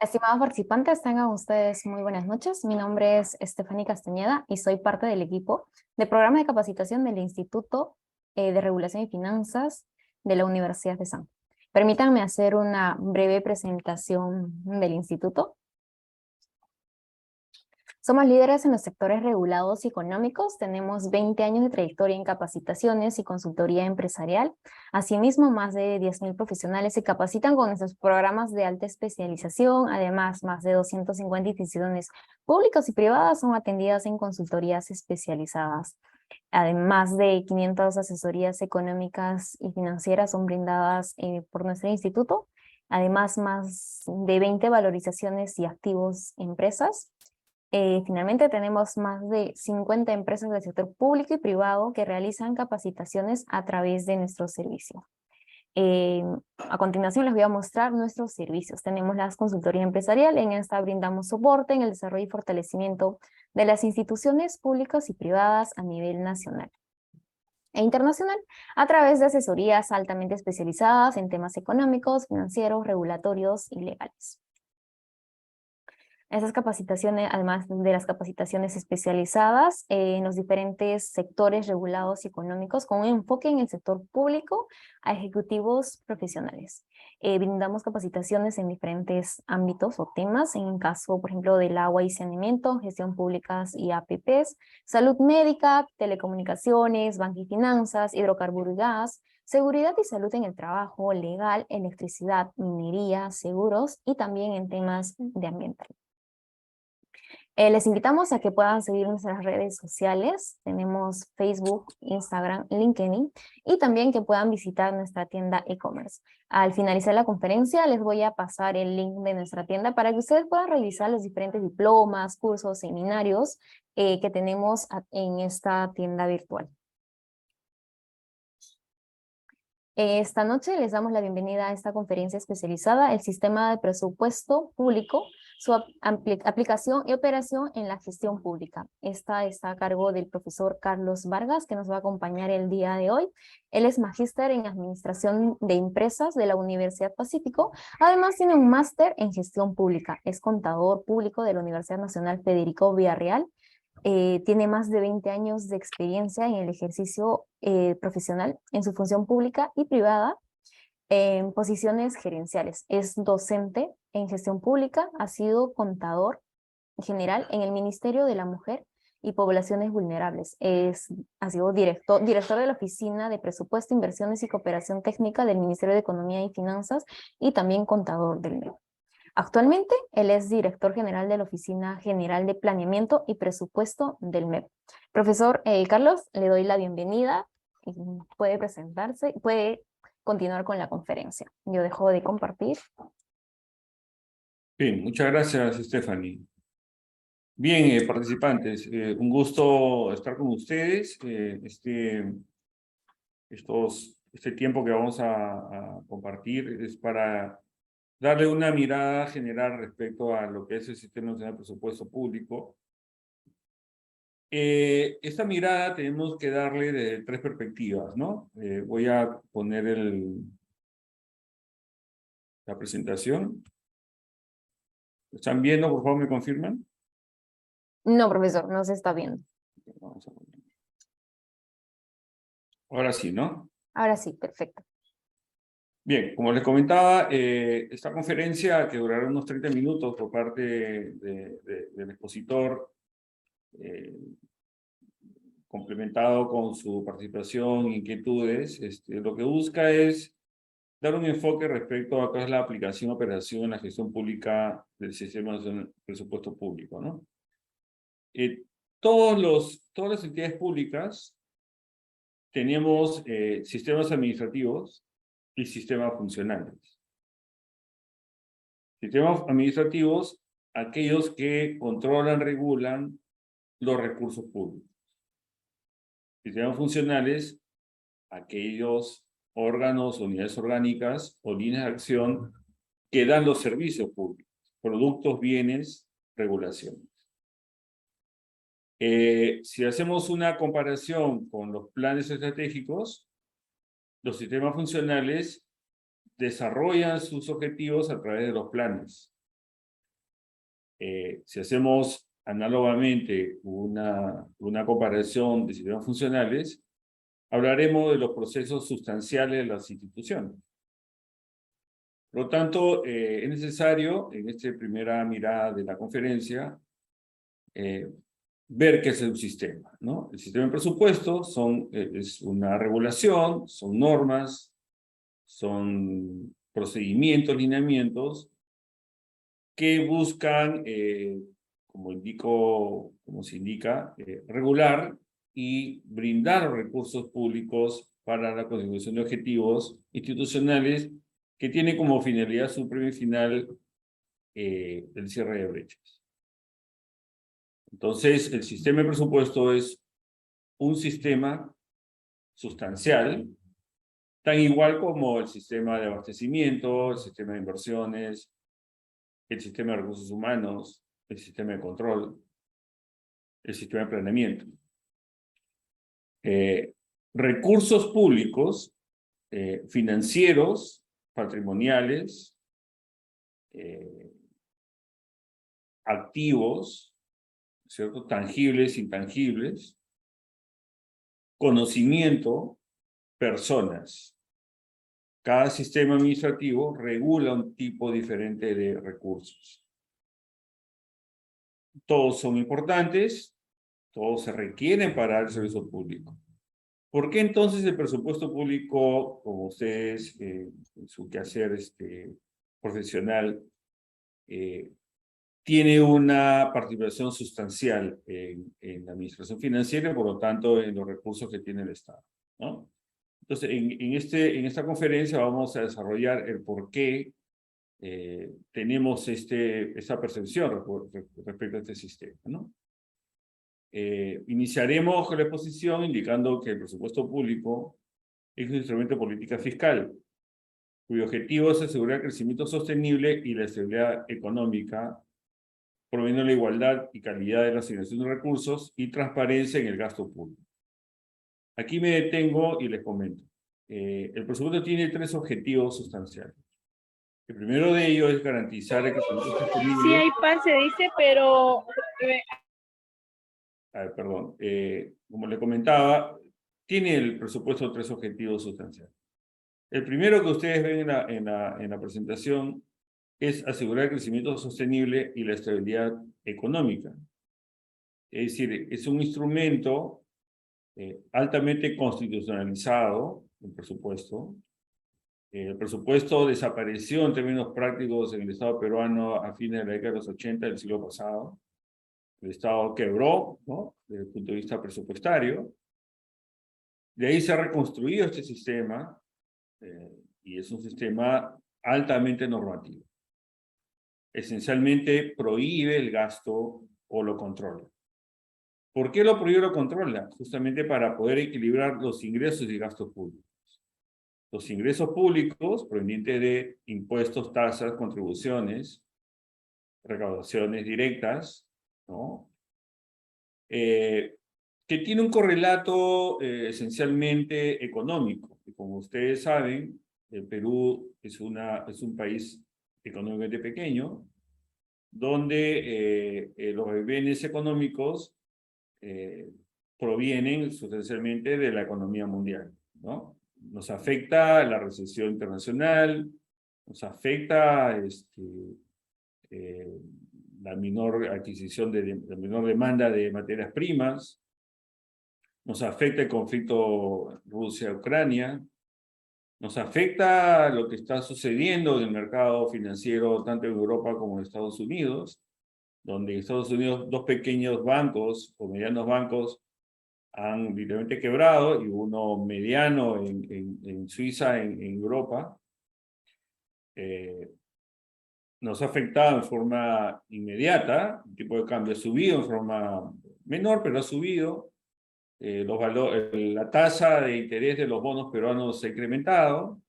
Estimados participantes, tengan ustedes muy buenas noches. Mi nombre es Estefanía Castañeda y soy parte del equipo de programa de capacitación del Instituto de Regulación y Finanzas de la Universidad de San. Permítanme hacer una breve presentación del instituto. Somos líderes en los sectores regulados y económicos, tenemos 20 años de trayectoria en capacitaciones y consultoría empresarial. Asimismo, más de 10.000 profesionales se capacitan con nuestros programas de alta especialización. Además, más de 250 instituciones públicas y privadas son atendidas en consultorías especializadas. Además de 500 asesorías económicas y financieras son brindadas por nuestro instituto. Además, más de 20 valorizaciones y activos empresas. Finalmente tenemos más de 50 empresas del sector público y privado que realizan capacitaciones a través de nuestro servicio. A continuación les voy a mostrar nuestros servicios. Tenemos la consultoría empresarial, en esta brindamos soporte en el desarrollo y fortalecimiento de las instituciones públicas y privadas a nivel nacional e internacional, a través de asesorías altamente especializadas en temas económicos, financieros, regulatorios y legales. Esas capacitaciones, además de las capacitaciones especializadas en los diferentes sectores regulados y económicos, con un enfoque en el sector público a ejecutivos profesionales. Brindamos capacitaciones en diferentes ámbitos o temas, en el caso, por ejemplo, del agua y saneamiento, gestión públicas y APPs, salud médica, telecomunicaciones, banca y finanzas, hidrocarburos y gas, seguridad y salud en el trabajo, legal, electricidad, minería, seguros y también en temas de ambiental. Les invitamos a que puedan seguir nuestras redes sociales. Tenemos Facebook, Instagram, LinkedIn y también que puedan visitar nuestra tienda e-commerce. Al finalizar la conferencia les voy a pasar el link de nuestra tienda para que ustedes puedan revisar los diferentes diplomas, cursos, seminarios que tenemos en esta tienda virtual. Esta noche les damos la bienvenida a esta conferencia especializada, el Sistema de Presupuesto Público, su aplicación y operación en la gestión pública. Esta está a cargo del profesor Carlos Vargas, que nos va a acompañar el día de hoy. Él es magíster en Administración de Empresas de la Universidad Pacífico. Además tiene un máster en Gestión Pública. Es contador público de la Universidad Nacional Federico Villarreal. Tiene más de 20 años de experiencia en el ejercicio profesional en su función pública y privada en posiciones gerenciales. Es docente en gestión pública, ha sido contador general en el Ministerio de la Mujer y Poblaciones Vulnerables. Ha sido director de la Oficina de Presupuesto, Inversiones y Cooperación Técnica del Ministerio de Economía y Finanzas y también contador del MEP. Actualmente, él es director general de la Oficina General de Planeamiento y Presupuesto del MEP. Profesor Carlos, le doy la bienvenida. Puede presentarse, puede continuar con la conferencia. Yo dejo de compartir. Bien, muchas gracias, Stephanie. Bien, participantes, un gusto estar con ustedes. Este tiempo que vamos a compartir es para darle una mirada general respecto a lo que es el Sistema Nacional de Presupuesto Público. Esta mirada tenemos que darle de tres perspectivas, ¿no? Voy a poner la presentación. ¿Están viendo? Por favor, ¿me confirman? No, profesor, no se está viendo. Vamos a poner. Ahora sí, ¿no? Ahora sí, perfecto. Bien, como les comentaba, esta conferencia, que durará unos 30 minutos por parte del expositor, complementado con su participación e inquietudes, lo que busca es dar un enfoque respecto a cuál es la aplicación y operación en la gestión pública del Sistema Nacional de Presupuesto Público, ¿no? Todas las entidades públicas tenemos sistemas administrativos y sistemas funcionales. Sistemas administrativos, aquellos que controlan, regulan los recursos públicos. Sistemas funcionales, aquellos órganos, unidades orgánicas o líneas de acción que dan los servicios públicos, productos, bienes, regulaciones. Si hacemos una comparación con los planes estratégicos, los sistemas funcionales desarrollan sus objetivos a través de los planes. Si hacemos análogamente una comparación de sistemas funcionales, hablaremos de los procesos sustanciales de las instituciones. Por lo tanto, es necesario, en esta primera mirada de la conferencia, ver qué es un sistema, ¿no? El sistema de presupuesto es una regulación, son normas, son procedimientos, lineamientos, que buscan, como se indica, regular y brindar los recursos públicos para la consecución de objetivos institucionales que tienen como finalidad suprema y final el cierre de brechas. Entonces, el sistema de presupuesto es un sistema sustancial, tan igual como el sistema de abastecimiento, el sistema de inversiones, el sistema de recursos humanos, el sistema de control, el sistema de planeamiento. Recursos públicos, financieros, patrimoniales, activos, ¿cierto? Tangibles, intangibles, conocimiento, personas. Cada sistema administrativo regula un tipo diferente de recursos. Todos son importantes, todos se requieren para el servicio público. ¿Por qué entonces el presupuesto público, como ustedes en su quehacer profesional, tiene una participación sustancial en la administración financiera y por lo tanto en los recursos que tiene el Estado, ¿no? Entonces, en esta conferencia vamos a desarrollar el por qué tenemos esta percepción respecto a este sistema, ¿no? Iniciaremos con la exposición indicando que el presupuesto público es un instrumento de política fiscal, cuyo objetivo es asegurar el crecimiento sostenible y la estabilidad económica, promoviendo la igualdad y calidad de la asignación de recursos y transparencia en el gasto público. Aquí me detengo y les comento. El presupuesto tiene 3 objetivos sustanciales. El primero de ellos es garantizar el crecimiento sostenible. Sí hay pase, dice, pero... Perdón. Como le comentaba, tiene el presupuesto 3 objetivos sustanciales. El primero que ustedes ven en la presentación es asegurar el crecimiento sostenible y la estabilidad económica. Es decir, es un instrumento altamente constitucionalizado, el presupuesto. El presupuesto desapareció en términos prácticos en el Estado peruano a fines de la década de los 80 del siglo pasado. El Estado quebró, ¿no?, desde el punto de vista presupuestario. De ahí se ha reconstruido este sistema y es un sistema altamente normativo. Esencialmente prohíbe el gasto o lo controla. ¿Por qué lo prohíbe o lo controla? Justamente para poder equilibrar los ingresos y gastos públicos. Los ingresos públicos provenientes de impuestos, tasas, contribuciones, recaudaciones directas, ¿no?, que tiene un correlato esencialmente económico. Y como ustedes saben, el Perú es un país económicamente pequeño, donde los bienes económicos provienen sustancialmente de la economía mundial, ¿no? Nos afecta la recesión internacional, nos afecta la menor adquisición la menor demanda de materias primas, nos afecta el conflicto Rusia-Ucrania, nos afecta lo que está sucediendo en el mercado financiero tanto en Europa como en Estados Unidos, donde en Estados Unidos 2 pequeños bancos o medianos bancos han literalmente quebrado y uno mediano en Suiza, en Europa. Nos ha afectado en forma inmediata, el tipo de cambio ha subido en forma menor, pero ha subido. La tasa de interés de los bonos peruanos se ha incrementado.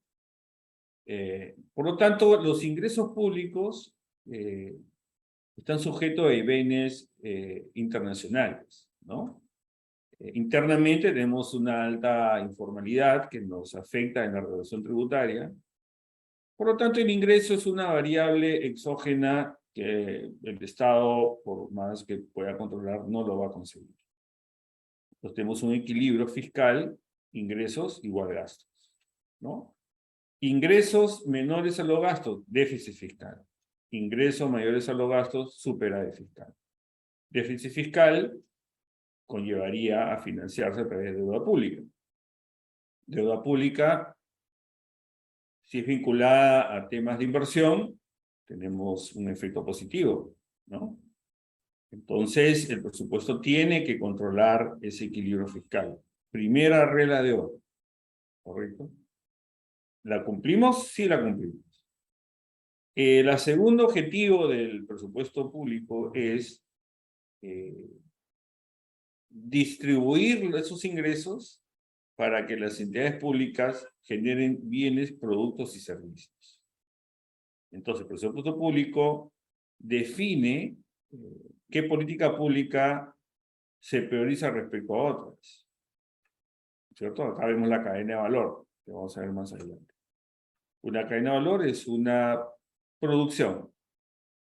Por lo tanto, los ingresos públicos están sujetos a vaivenes internacionales, ¿no? Internamente tenemos una alta informalidad que nos afecta en la relación tributaria. Por lo tanto, el ingreso es una variable exógena que el Estado, por más que pueda controlar, no lo va a conseguir. Entonces tenemos un equilibrio fiscal, ingresos igual gastos, ¿no? Ingresos menores a los gastos, déficit fiscal. Ingresos mayores a los gastos, superávit fiscal. Déficit fiscal conllevaría a financiarse a través de deuda pública. Deuda pública, si es vinculada a temas de inversión, tenemos un efecto positivo, ¿no? Entonces, el presupuesto tiene que controlar ese equilibrio fiscal. Primera regla de oro, ¿correcto? ¿La cumplimos? Sí la cumplimos. El segundo objetivo del presupuesto público es distribuir esos ingresos para que las entidades públicas generen bienes, productos y servicios. Entonces, el presupuesto público define qué política pública se prioriza respecto a otras. ¿Cierto? Acá vemos la cadena de valor, que vamos a ver más adelante. Una cadena de valor es una producción.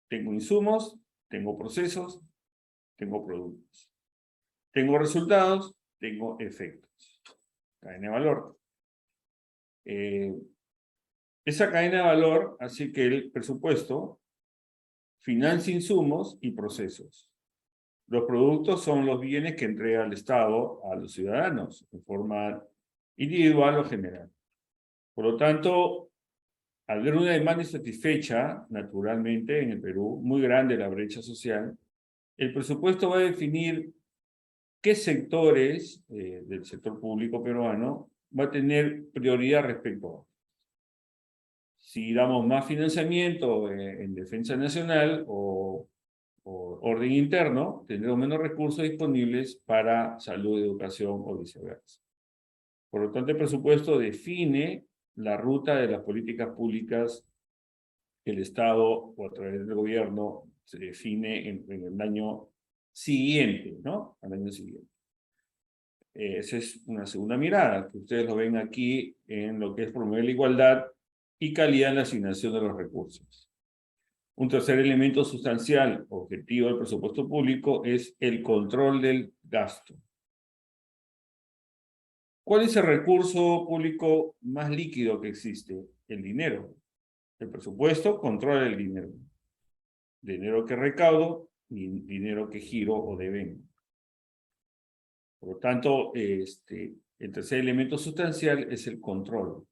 Tengo insumos, tengo procesos, tengo productos. Tengo resultados, tengo efectos. Cadena de valor. Esa cadena de valor hace que el presupuesto financie insumos y procesos. Los productos son los bienes que entrega el Estado a los ciudadanos, en forma individual o general. Por lo tanto, al ver una demanda insatisfecha, naturalmente, en el Perú, muy grande la brecha social, el presupuesto va a definir qué sectores del sector público peruano va a tener prioridad respecto a otros. Si damos más financiamiento en defensa nacional o orden interno, tendremos menos recursos disponibles para salud, educación o viceversa. Por lo tanto, el presupuesto define la ruta de las políticas públicas que el Estado o a través del gobierno se define en el año siguiente, ¿no? Al año siguiente. Esa es una segunda mirada, que ustedes lo ven aquí en lo que es promover la igualdad y calidad en la asignación de los recursos. Un tercer elemento sustancial, objetivo del presupuesto público, es el control del gasto. ¿Cuál es el recurso público más líquido que existe? El dinero. El presupuesto controla el dinero. Dinero que recaudo y dinero que giro o devengo. Por lo tanto, el tercer elemento sustancial es el control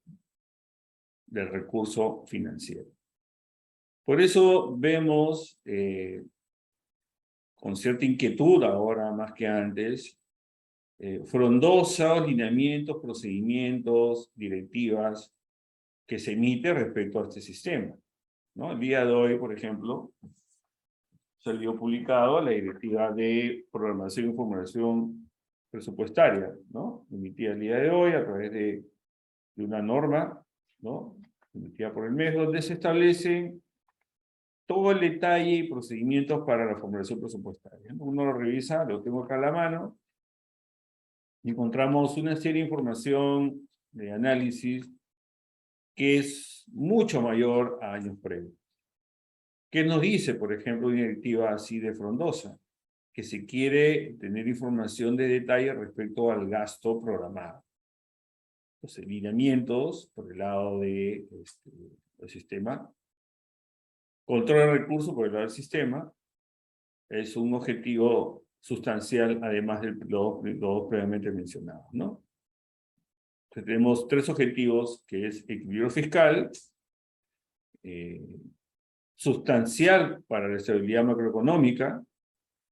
del recurso financiero. Por eso vemos con cierta inquietud ahora más que antes, frondosos lineamientos, procedimientos, directivas que se emiten respecto a este sistema, ¿no? El día de hoy, por ejemplo, salió publicado la directiva de programación y formulación presupuestaria, ¿no? Emitida el día de hoy a través de una norma, ¿no? Emitida por el MES, donde se establecen todo el detalle y procedimientos para la formulación presupuestaria. Uno lo revisa, lo tengo acá a la mano, y encontramos una serie de información de análisis que es mucho mayor a años previos. ¿Qué nos dice, por ejemplo, una directiva así de frondosa? Que se quiere tener información de detalle respecto al gasto programado. Los lineamientos por el lado del sistema. Control de recursos por el lado del sistema. Es un objetivo sustancial, además de los previamente mencionados, ¿no? Entonces, tenemos tres objetivos, que es equilibrio fiscal, sustancial para la estabilidad macroeconómica,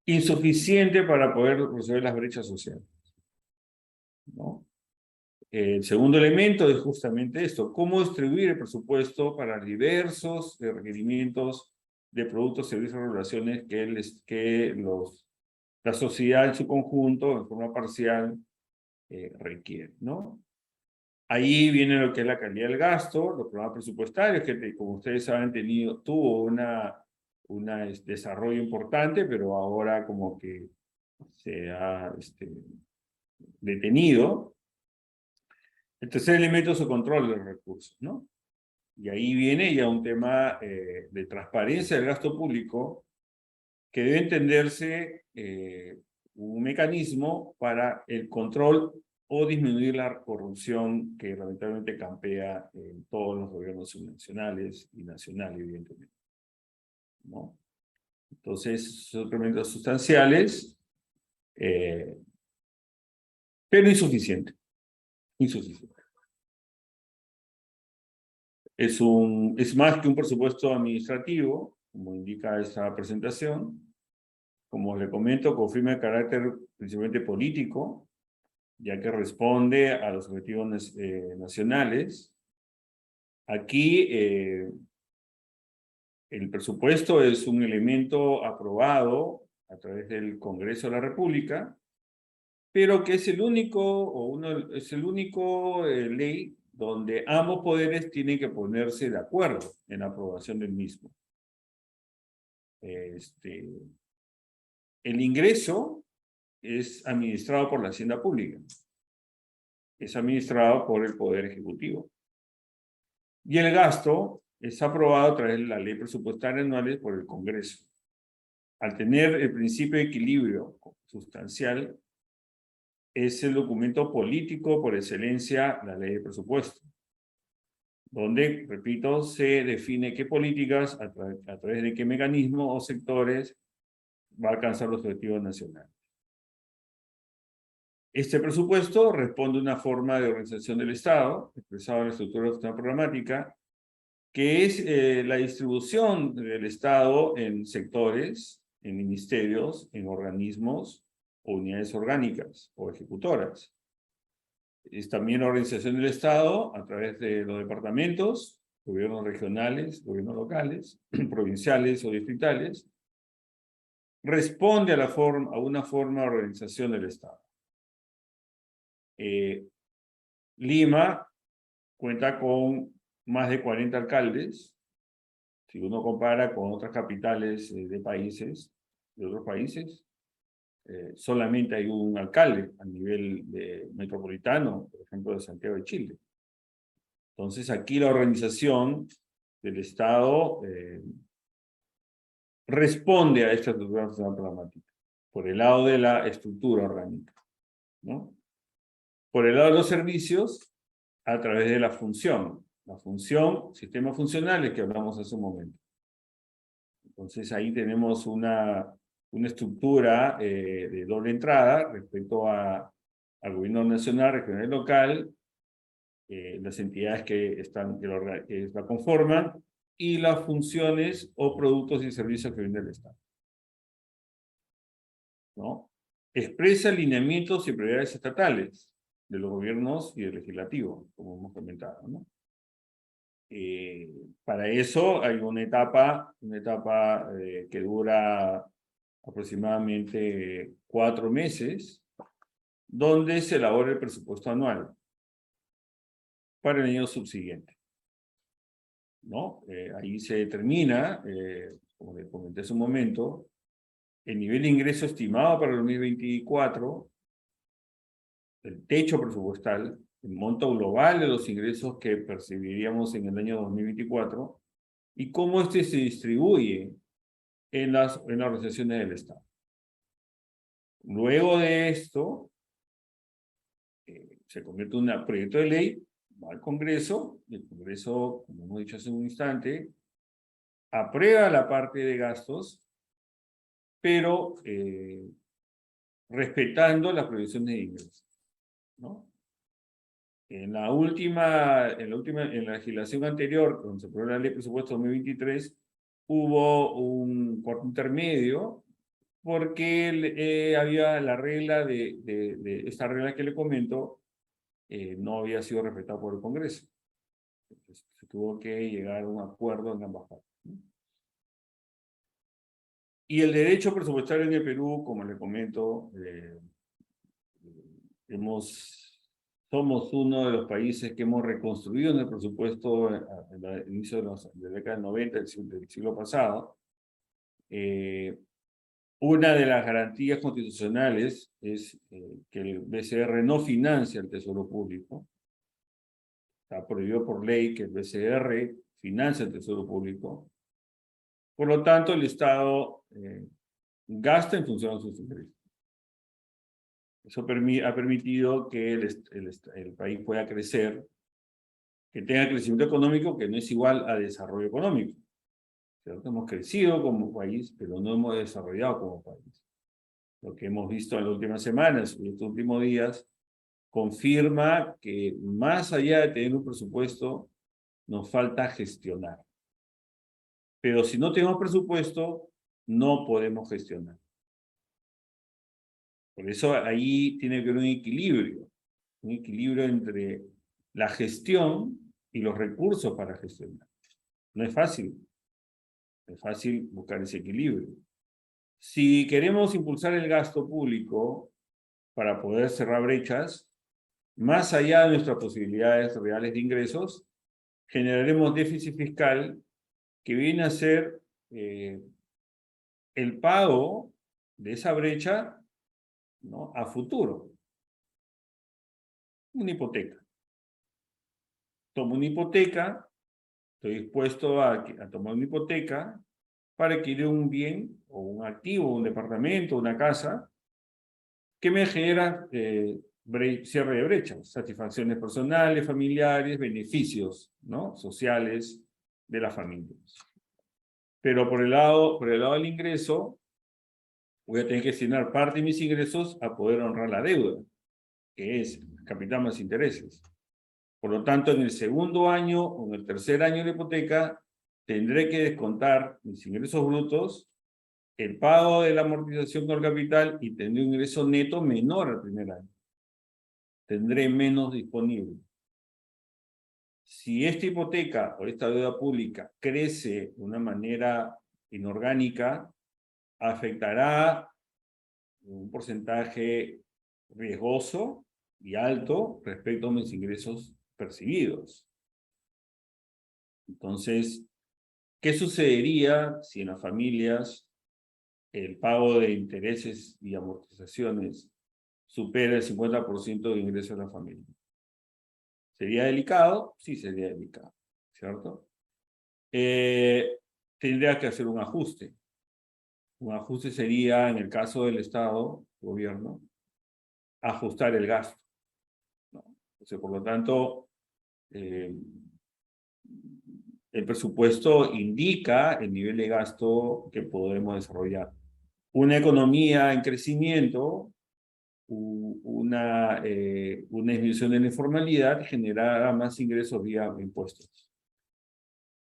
insuficiente para poder resolver las brechas sociales, ¿no? El segundo elemento es justamente esto: cómo distribuir el presupuesto para diversos requerimientos de productos, servicios y regulaciones que la sociedad en su conjunto, en forma parcial, requiere, ¿no? Ahí viene lo que es la calidad del gasto, los programas presupuestarios, que como ustedes saben tuvo un desarrollo importante, pero ahora como que se ha detenido. El tercer elemento es el control de los recursos, ¿no? Y ahí viene ya un tema de transparencia del gasto público que debe entenderse un mecanismo para el control o disminuir la corrupción que lamentablemente campea en todos los gobiernos subnacionales y nacionales, evidentemente, ¿no? Entonces, son elementos sustanciales, pero insuficiente. Insuficiente. Es más que un presupuesto administrativo, como indica esta presentación. Como le comento, confirma el carácter principalmente político, ya que responde a los objetivos nacionales. Aquí, el presupuesto es un elemento aprobado a través del Congreso de la República, pero que es el único, ley donde ambos poderes tienen que ponerse de acuerdo en la aprobación del mismo. El ingreso es administrado por la Hacienda Pública. Es administrado por el Poder Ejecutivo. Y el gasto es aprobado a través de la ley presupuestaria anual por el Congreso. Al tener el principio de equilibrio sustancial, es el documento político por excelencia la ley de presupuesto, donde, repito, se define qué políticas, a través de qué mecanismos o sectores va a alcanzar los objetivos nacionales. Este presupuesto responde a una forma de organización del Estado, expresada en la estructura programática, que es la distribución del Estado en sectores, en ministerios, en organismos o unidades orgánicas o ejecutoras. Es también la organización del Estado a través de los departamentos, gobiernos regionales, gobiernos locales, provinciales o distritales. Responde a una forma de organización del Estado. Lima cuenta con más de 40 alcaldes. Si uno compara con otras capitales de otros países, solamente hay un alcalde a nivel metropolitano, por ejemplo, de Santiago de Chile. Entonces, aquí la organización del Estado responde a esta estructura programática, por el lado de la estructura orgánica, ¿no? Por el lado de los servicios, a través de la función. La función, sistemas funcionales que hablamos hace un momento. Entonces ahí tenemos una estructura de doble entrada respecto al gobierno nacional, regional y local, las entidades que la conforman y las funciones o productos y servicios que brinda el Estado, ¿no? Expresa lineamientos y prioridades estatales de los gobiernos y del legislativo, como hemos comentado, ¿no? Para eso hay una etapa que dura aproximadamente 4 meses, donde se elabora el presupuesto anual para el año subsiguiente, ¿no? Ahí se determina, como les comenté hace un momento, el nivel de ingreso estimado para el 2024, el techo presupuestal, el monto global de los ingresos que percibiríamos en el año 2024 y cómo este se distribuye en las organizaciones del Estado. Luego de esto, se convierte en un proyecto de ley, va al Congreso, y el Congreso, como hemos dicho hace un instante, aprueba la parte de gastos, pero respetando las prohibiciones de ingresos, ¿no? En la legislación anterior, cuando se aprobó la ley de presupuesto 2023, hubo un corte intermedio porque había la regla esta regla que le comento, no había sido respetada por el Congreso. Entonces, se tuvo que llegar a un acuerdo en ambas partes, ¿no? Y el derecho presupuestario en el Perú, como le comento, somos uno de los países que hemos reconstruido en el presupuesto en el inicio de la década del 90 del siglo pasado. Una de las garantías constitucionales es que el BCR no financia el tesoro público. Está prohibido por ley que el BCR financia el tesoro público. Por lo tanto, el Estado gasta en función de sus ingresos. Eso ha permitido que el país pueda crecer, que tenga crecimiento económico que no es igual a desarrollo económico. ¿Cierto? Hemos crecido como país, pero no hemos desarrollado como país. Lo que hemos visto en las últimas semanas y estos últimos días confirma que más allá de tener un presupuesto, nos falta gestionar. Pero si no tenemos presupuesto, no podemos gestionar. Por eso ahí tiene que haber un equilibrio entre la gestión y los recursos para gestionar. No es fácil buscar ese equilibrio. Si queremos impulsar el gasto público para poder cerrar brechas, más allá de nuestras posibilidades reales de ingresos, generaremos déficit fiscal que viene a ser el pago de esa brecha, ¿no?, a futuro. Una hipoteca. Tomo una hipoteca, estoy dispuesto a tomar una hipoteca para adquirir un bien o un activo, un departamento, una casa, que me genera cierre de brechas, satisfacciones personales, familiares, beneficios, ¿no?, sociales de las familias. Pero por el lado del ingreso, voy a tener que destinar parte de mis ingresos a poder honrar la deuda, que es capital más intereses. Por lo tanto, en el segundo año o en el tercer año de la hipoteca, tendré que descontar mis ingresos brutos, el pago de la amortización con el capital y tendré un ingreso neto menor al primer año. Tendré menos disponible. Si esta hipoteca o esta deuda pública crece de una manera inorgánica, afectará un porcentaje riesgoso y alto respecto a mis ingresos percibidos. Entonces, ¿qué sucedería si en las familias el pago de intereses y amortizaciones supera el 50% de ingresos de la familia? ¿Sería delicado? Sí, sería delicado, ¿cierto? Tendría que hacer un ajuste. Un ajuste sería, en el caso del Estado, gobierno, ajustar el gasto, ¿no? Entonces, por lo tanto, el presupuesto indica el nivel de gasto que podemos desarrollar. Una economía en crecimiento, una disminución de la informalidad generará más ingresos vía impuestos.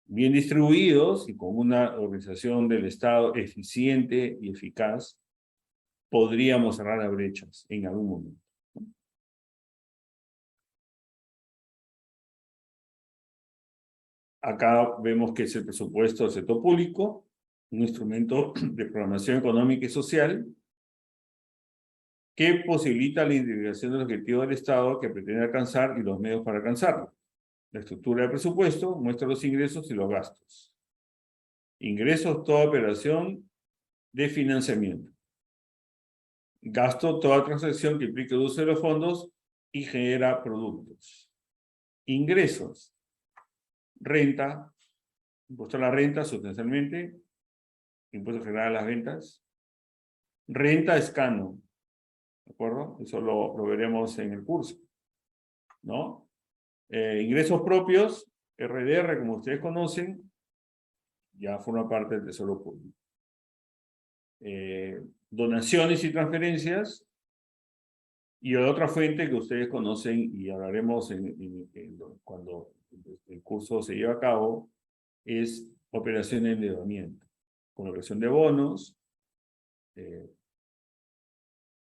Bien distribuidos y con una organización del Estado eficiente y eficaz, podríamos cerrar las brechas en algún momento. Acá vemos que es el presupuesto del sector público, un instrumento de programación económica y social que posibilita la integración del objetivo del Estado que pretende alcanzar y los medios para alcanzarlo. La estructura del presupuesto muestra los ingresos y los gastos. Ingresos, toda operación de financiamiento. Gasto, toda transacción que implique el uso de los fondos y genera productos. Ingresos. Renta, impuesto a la renta sustancialmente, impuesto general a las ventas. Renta es canon, ¿de acuerdo? Eso lo veremos en el curso, ¿no? Ingresos propios, RDR, como ustedes conocen, ya forma parte del tesoro público. Donaciones y transferencias, y otra fuente que ustedes conocen y hablaremos cuando el curso se lleve a cabo, es operación de endeudamiento, con operación de bonos,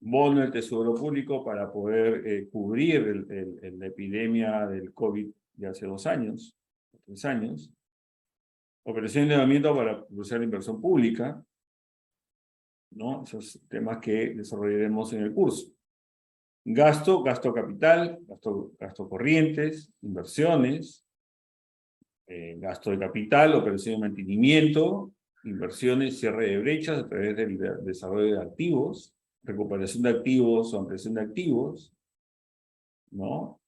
bono del tesoro público para poder cubrir la epidemia del COVID de hace 2 años, 3 años, operación de endeudamiento para producir la inversión pública, ¿no? Esos temas que desarrollaremos en el curso. Gasto capital, gasto corrientes, inversiones, gasto de capital, operación de mantenimiento, inversiones, cierre de brechas a través del desarrollo de activos, recuperación de activos o ampliación de activos, ¿no?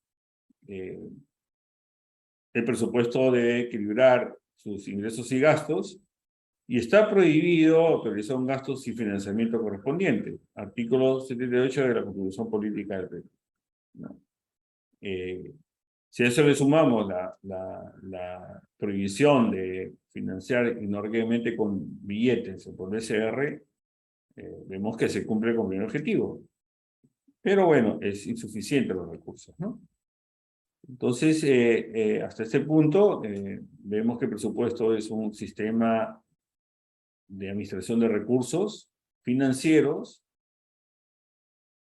el presupuesto debe equilibrar sus ingresos y gastos, y está prohibido autorizar un gasto sin financiamiento correspondiente. Artículo 78 de la Constitución Política del Perú, ¿no? Si a eso le sumamos la prohibición de financiar inorgánicamente con billetes o por BCR, vemos que se cumple con el objetivo. Pero bueno, es insuficiente los recursos, ¿no? Entonces, hasta este punto, vemos que el presupuesto es un sistema de administración de recursos financieros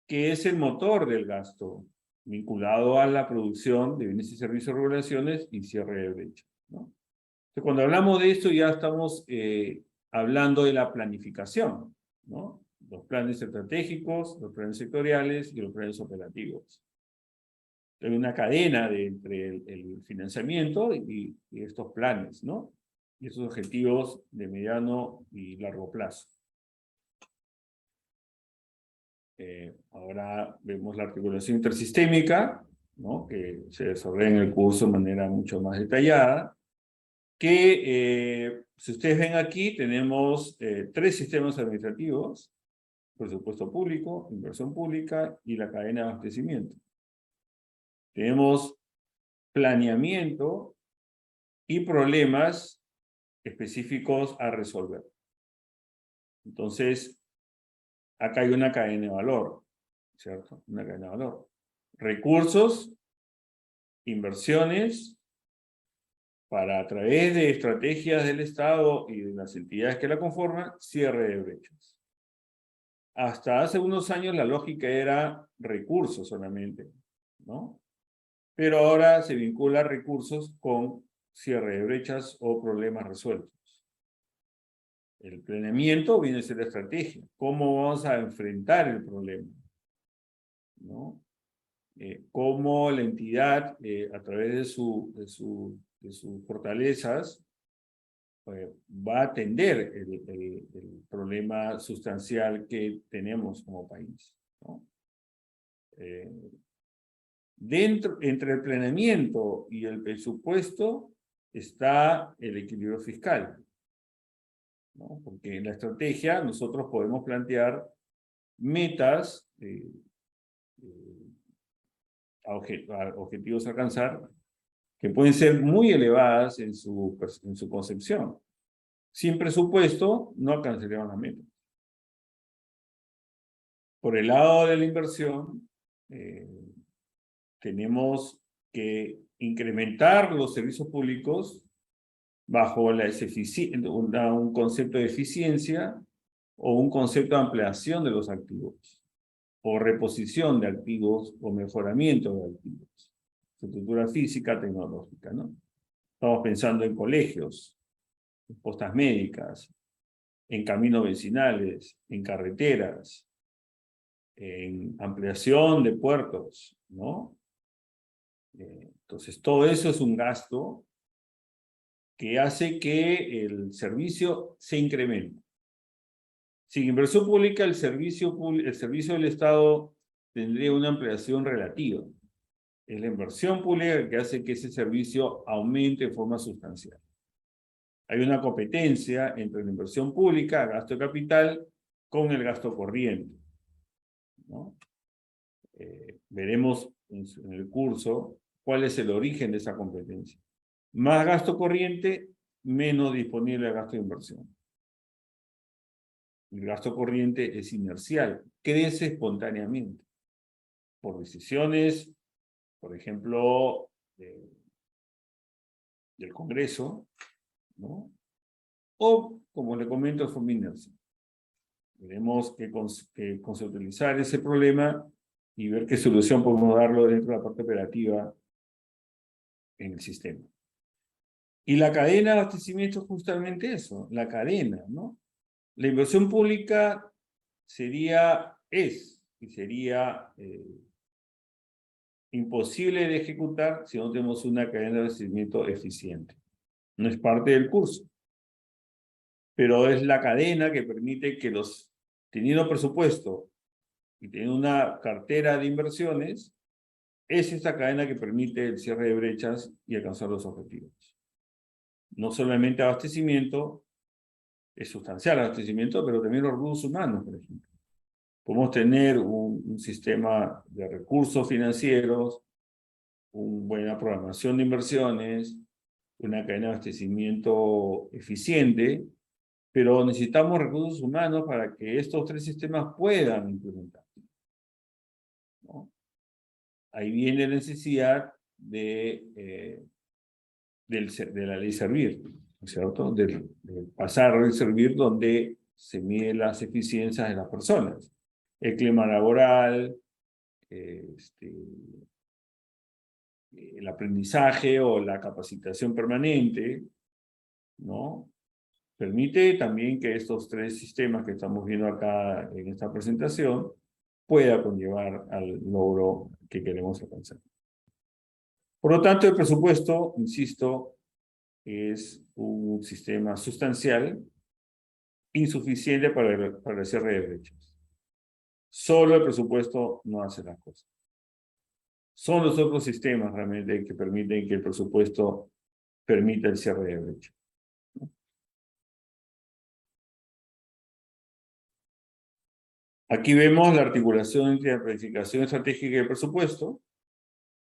que es el motor del gasto, vinculado a la producción de bienes y servicios, regulaciones y cierre de brechas, ¿no? Entonces, cuando hablamos de esto, ya estamos hablando de la planificación, ¿no? Los planes estratégicos, los planes sectoriales y los planes operativos. Hay una cadena entre el financiamiento y estos planes, ¿no? Y esos objetivos de mediano y largo plazo. Ahora vemos la articulación intersistémica, ¿no? Que se desarrolla en el curso de manera mucho más detallada, que si ustedes ven aquí tenemos 3 sistemas administrativos: presupuesto público, inversión pública y la cadena de abastecimiento. Tenemos planeamiento y problemas específicos a resolver. Entonces, acá hay una cadena de valor, ¿cierto? Una cadena de valor. Recursos, inversiones, para a través de estrategias del Estado y de las entidades que la conforman, cierre de brechas. Hasta hace unos años la lógica era recursos solamente, ¿no? Pero ahora se vincula recursos con cierre de brechas o problemas resueltos. El planeamiento viene a ser la estrategia. ¿Cómo vamos a enfrentar el problema? ¿No? Cómo la entidad, a través de sus fortalezas, va a atender el problema sustancial que tenemos como país, ¿no? Entre el planeamiento y el presupuesto está el equilibrio fiscal, ¿no? Porque en la estrategia nosotros podemos plantear metas a objetivos a alcanzar que pueden ser muy elevadas en su concepción. Sin presupuesto no alcanzaríamos la meta. Por el lado de la inversión, tenemos que incrementar los servicios públicos bajo un concepto de eficiencia o un concepto de ampliación de los activos, o reposición de activos o mejoramiento de activos, estructura física, tecnológica, ¿no? Estamos pensando en colegios, en postas médicas, en caminos vecinales, en carreteras, en ampliación de puertos, ¿no? Entonces, todo eso es un gasto que hace que el servicio se incremente. Sin inversión pública, el servicio del Estado tendría una ampliación relativa. Es la inversión pública que hace que ese servicio aumente de forma sustancial. Hay una competencia entre la inversión pública, gasto de capital, con el gasto corriente, ¿no? Veremos en el curso cuál es el origen de esa competencia. Más gasto corriente, menos disponible de gasto de inversión. El gasto corriente es inercial, crece espontáneamente por decisiones, por ejemplo, del Congreso, ¿no? O, como le comento, de forma inercial. Tenemos que conceptualizar ese problema y ver qué solución podemos darlo dentro de la parte operativa en el sistema. Y la cadena de abastecimiento es justamente eso, la cadena, ¿no? La inversión pública sería imposible de ejecutar si no tenemos una cadena de abastecimiento eficiente. No es parte del curso, pero es la cadena que permite que teniendo presupuesto y teniendo una cartera de inversiones, es esta cadena que permite el cierre de brechas y alcanzar los objetivos. No solamente abastecimiento, es sustancial abastecimiento, pero también los recursos humanos, por ejemplo. Podemos tener un sistema de recursos financieros, una buena programación de inversiones, una cadena de abastecimiento eficiente, pero necesitamos recursos humanos para que estos tres sistemas puedan implementar, ¿no? Ahí viene la necesidad de la ley Servir, ¿no es cierto? De pasar a la ley Servir donde se miden las eficiencias de las personas. El clima laboral, el aprendizaje o la capacitación permanente, ¿no? Permite también que estos tres sistemas que estamos viendo acá en esta presentación pueda conllevar al logro que queremos alcanzar. Por lo tanto, el presupuesto, insisto, es un sistema sustancial, insuficiente para el cierre de brechas. Solo el presupuesto no hace las cosas. Son los otros sistemas realmente que permiten que el presupuesto permita el cierre de brechas. Aquí vemos la articulación entre la planificación estratégica y el presupuesto.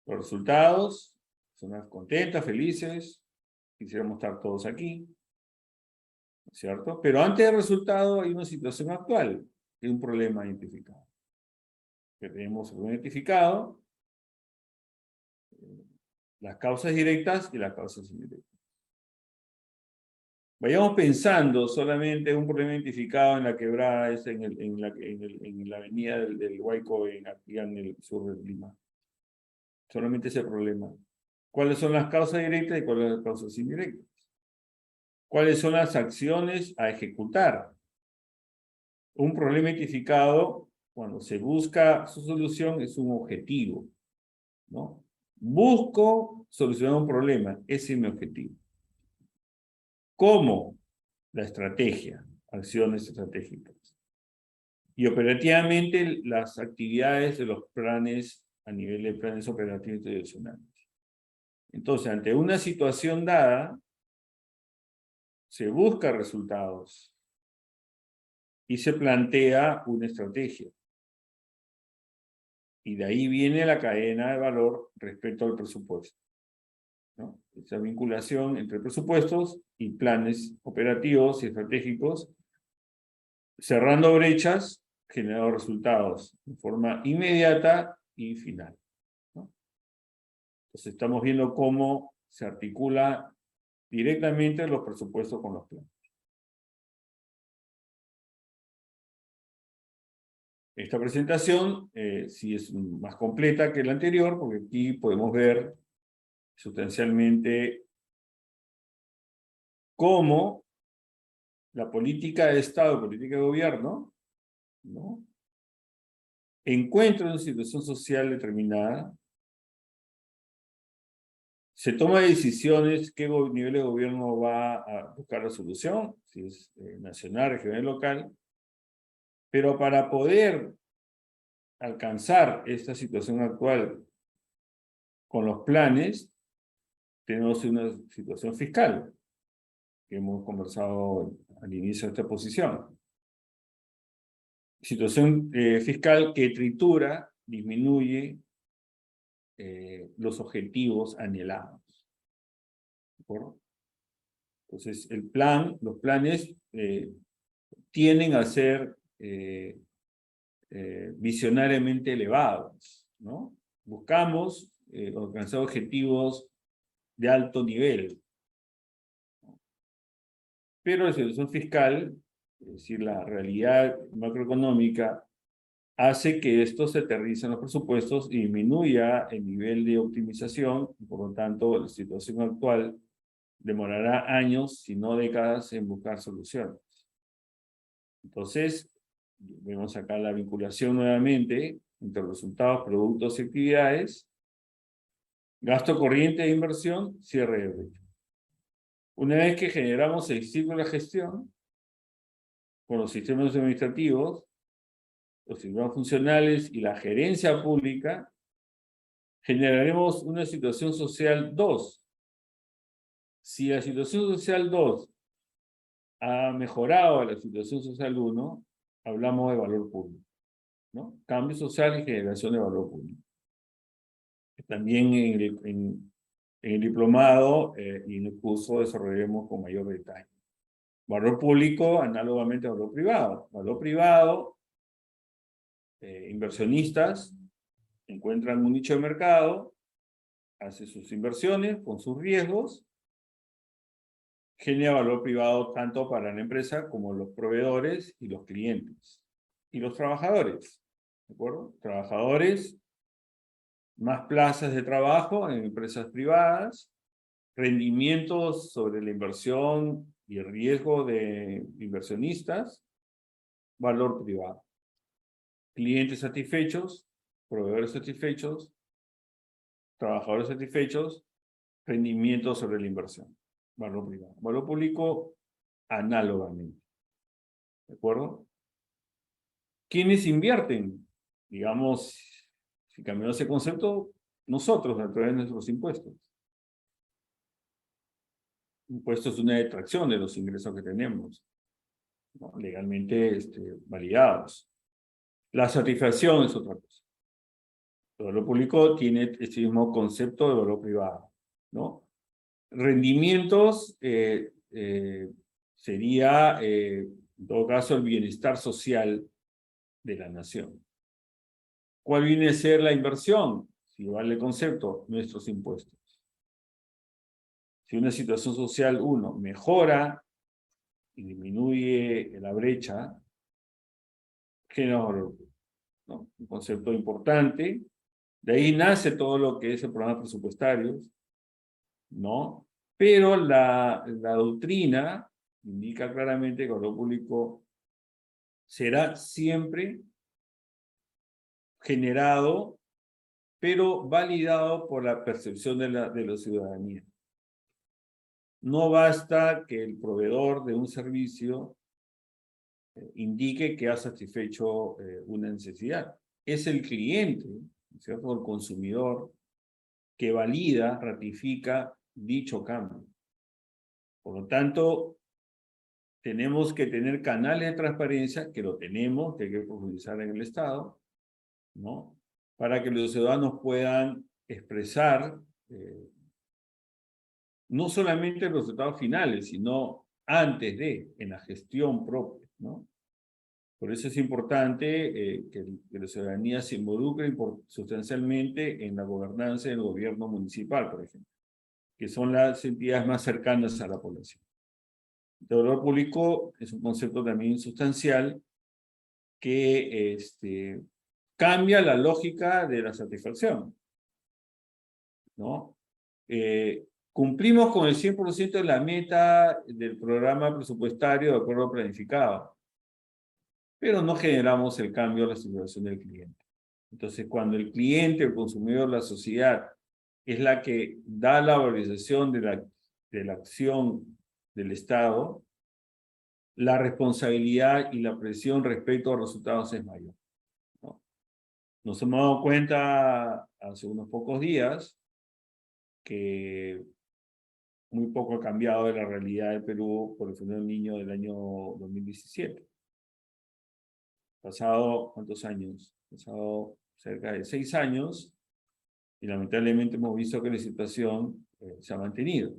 Los resultados, personas contentas, felices, quisiéramos estar todos aquí, ¿no es cierto? Pero antes del resultado hay una situación actual, hay un problema identificado. Que tenemos identificado las causas directas y las causas indirectas. Vayamos pensando solamente en un problema identificado en la quebrada, en la avenida del Huayco, aquí en el sur de Lima. Solamente ese problema. ¿Cuáles son las causas directas y cuáles son las causas indirectas? ¿Cuáles son las acciones a ejecutar? Un problema identificado, cuando se busca su solución, es un objetivo, ¿no? Busco solucionar un problema, ese es mi objetivo. ¿Cómo? La estrategia, acciones estratégicas. Y operativamente las actividades de los planes a nivel de planes operativos institucionales. Entonces, ante una situación dada, se busca resultados y se plantea una estrategia. Y de ahí viene la cadena de valor respecto al presupuesto, ¿no? Esa vinculación entre presupuestos y planes operativos y estratégicos, cerrando brechas, generando resultados de forma inmediata y final, ¿no? Entonces estamos viendo cómo se articula directamente los presupuestos con los planes. Esta presentación sí es más completa que la anterior, porque aquí podemos ver sustancialmente cómo la política de Estado, política de gobierno, ¿no?, encuentra una situación social determinada, se toma decisiones qué nivel de gobierno va a buscar la solución, si es nacional, regional y local, pero para poder alcanzar esta situación actual con los planes, tenemos una situación fiscal, que hemos conversado al inicio de esta exposición. Situación fiscal que tritura, disminuye los objetivos anhelados. ¿De acuerdo? Entonces, los planes tienden a ser visionariamente elevados, ¿no? Buscamos alcanzar objetivos de alto nivel. Pero la situación fiscal, es decir, la realidad macroeconómica, hace que esto se aterrice en los presupuestos y disminuya el nivel de optimización, y por lo tanto la situación actual demorará años, si no décadas, en buscar soluciones. Entonces, vemos acá la vinculación nuevamente entre resultados, productos y actividades, gasto corriente de inversión, cierre de brecha. Una vez que generamos el ciclo de la gestión, con los sistemas administrativos, los sistemas funcionales y la gerencia pública, generaremos una situación social 2. Si la situación social 2 ha mejorado a la situación social 1, hablamos de valor público, ¿no? Cambio social y generación de valor público. También en el diplomado y en el curso desarrollaremos con mayor detalle. Valor público análogamente a valor privado. Valor privado, inversionistas encuentran un nicho de mercado, hace sus inversiones con sus riesgos, genera valor privado tanto para la empresa como los proveedores y los clientes. Y los trabajadores, ¿de acuerdo? Trabajadores, más plazas de trabajo en empresas privadas, rendimientos sobre la inversión y el riesgo de inversionistas, valor privado. Clientes satisfechos, proveedores satisfechos, trabajadores satisfechos, rendimiento sobre la inversión, valor privado. Valor público, análogamente. ¿De acuerdo? ¿Quiénes invierten? Digamos, si cambiamos ese concepto, nosotros a través de nuestros impuestos. Impuestos es una detracción de los ingresos que tenemos, ¿no? Legalmente validados. La satisfacción es otra cosa. El valor público tiene este mismo concepto de valor privado, ¿no? Rendimientos sería, en todo caso, el bienestar social de la nación. ¿Cuál viene a ser la inversión? Si vale el concepto, nuestros impuestos. Si una situación social, uno, mejora y disminuye la brecha, genera valor, ¿no? Un concepto importante. De ahí nace todo lo que es el programa presupuestarios, ¿no? Pero la doctrina indica claramente que el valor público será siempre generado, pero validado por la percepción de la ciudadanía. No basta que el proveedor de un servicio indique que ha satisfecho una necesidad. Es el cliente, ¿cierto? El consumidor que valida, ratifica dicho cambio. Por lo tanto, tenemos que tener canales de transparencia, que lo tenemos, que hay que profundizar en el Estado, ¿no? Para que los ciudadanos puedan expresar no solamente los resultados finales, sino antes de, en la gestión propia, ¿no? Por eso es importante que la ciudadanía se involucre sustancialmente en la gobernanza del gobierno municipal, por ejemplo, que son las entidades más cercanas a la población. El valor público es un concepto también sustancial que cambia la lógica de la satisfacción, ¿no? Cumplimos con el 100% de la meta del programa presupuestario de acuerdo planificado, pero no generamos el cambio a la situación del cliente. Entonces, cuando el cliente, el consumidor, la sociedad, es la que da la valorización de la acción del Estado, la responsabilidad y la presión respecto a los resultados es mayor, ¿no? Nos hemos dado cuenta hace unos pocos días que muy poco ha cambiado de la realidad del Perú por el fenómeno del Niño del año 2017. Pasado, ¿cuántos años? Pasado cerca de 6 años, y lamentablemente hemos visto que la situación se ha mantenido.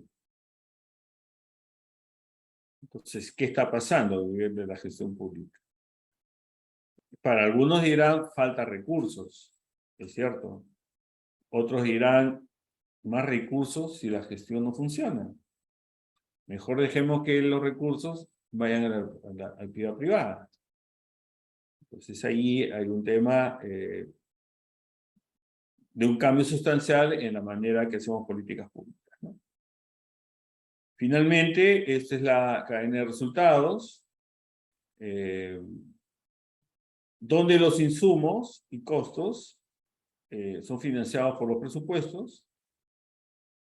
Entonces, ¿qué está pasando a nivel de la gestión pública? Para algunos dirán, falta recursos, es cierto. Otros dirán, más recursos si la gestión no funciona. Mejor dejemos que los recursos vayan a la actividad privada. Entonces ahí hay un tema de un cambio sustancial en la manera que hacemos políticas públicas, ¿no? Finalmente, esta es la cadena de resultados, donde los insumos y costos son financiados por los presupuestos,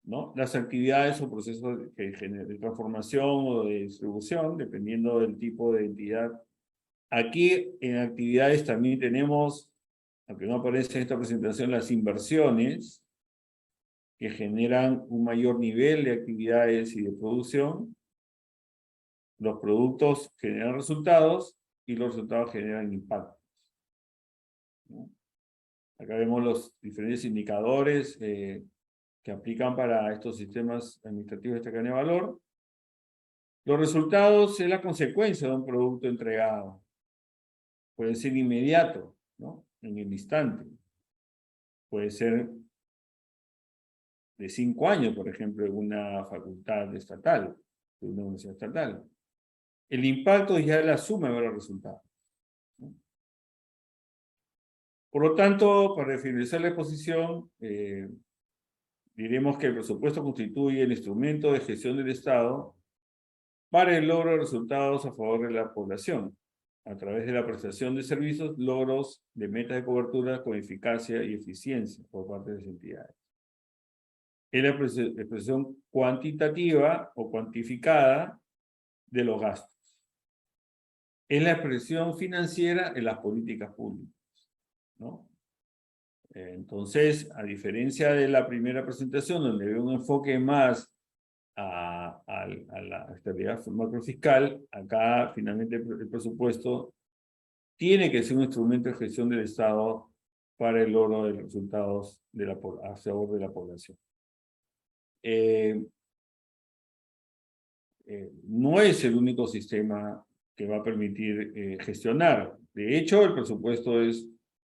¿no? Las actividades o procesos de transformación o de distribución, dependiendo del tipo de entidad. Aquí en actividades también tenemos, aunque no aparece en esta presentación, las inversiones, que generan un mayor nivel de actividades y de producción. Los productos generan resultados y los resultados generan impactos, ¿no? Acá vemos los diferentes indicadores que aplican para estos sistemas administrativos de esta cadena de valor. Los resultados es la consecuencia de un producto entregado. Puede ser inmediato, ¿no? En el instante. Puede ser de 5 años, por ejemplo, en una facultad estatal, de una universidad estatal. El impacto ya es la suma de los resultados, ¿no? Por lo tanto, para finalizar la exposición, diremos que el presupuesto constituye el instrumento de gestión del Estado para el logro de resultados a favor de la población, a través de la prestación de servicios, logros de metas de cobertura con eficacia y eficiencia por parte de las entidades. Es la expresión cuantitativa o cuantificada de los gastos. Es la expresión financiera en las políticas públicas, ¿no? Entonces, a diferencia de la primera presentación, donde veo un enfoque más a la estabilidad macrofiscal, acá finalmente el presupuesto tiene que ser un instrumento de gestión del Estado para el logro de los resultados a favor de la población. No es el único sistema que va a permitir gestionar. De hecho, el presupuesto es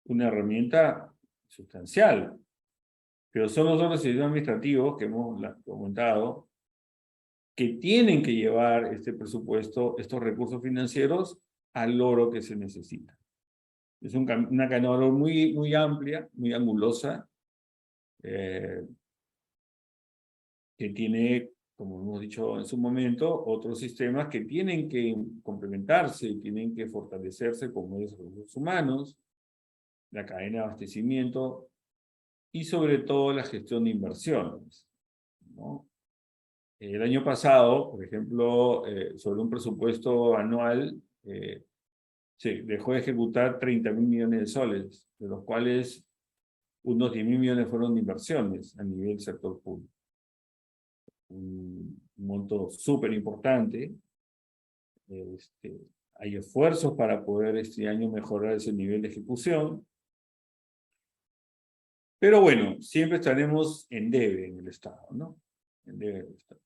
una herramienta sustancial, pero son los otros sistemas administrativos que hemos comentado que tienen que llevar este presupuesto, estos recursos financieros, al logro que se necesita. Es una cadena de valor muy amplia, muy angulosa, que tiene, como hemos dicho en su momento, otros sistemas que tienen que complementarse, tienen que fortalecerse, como es los recursos humanos, la cadena de abastecimiento y sobre todo la gestión de inversiones, ¿no? El año pasado, por ejemplo, sobre un presupuesto anual, se dejó de ejecutar 30.000 millones de soles, de los cuales unos 10.000 millones fueron de inversiones a nivel del sector público. Un monto súper importante. Hay esfuerzos para poder este año mejorar ese nivel de ejecución. Pero bueno, siempre estaremos en debe en el Estado, ¿no? En debe del Estado.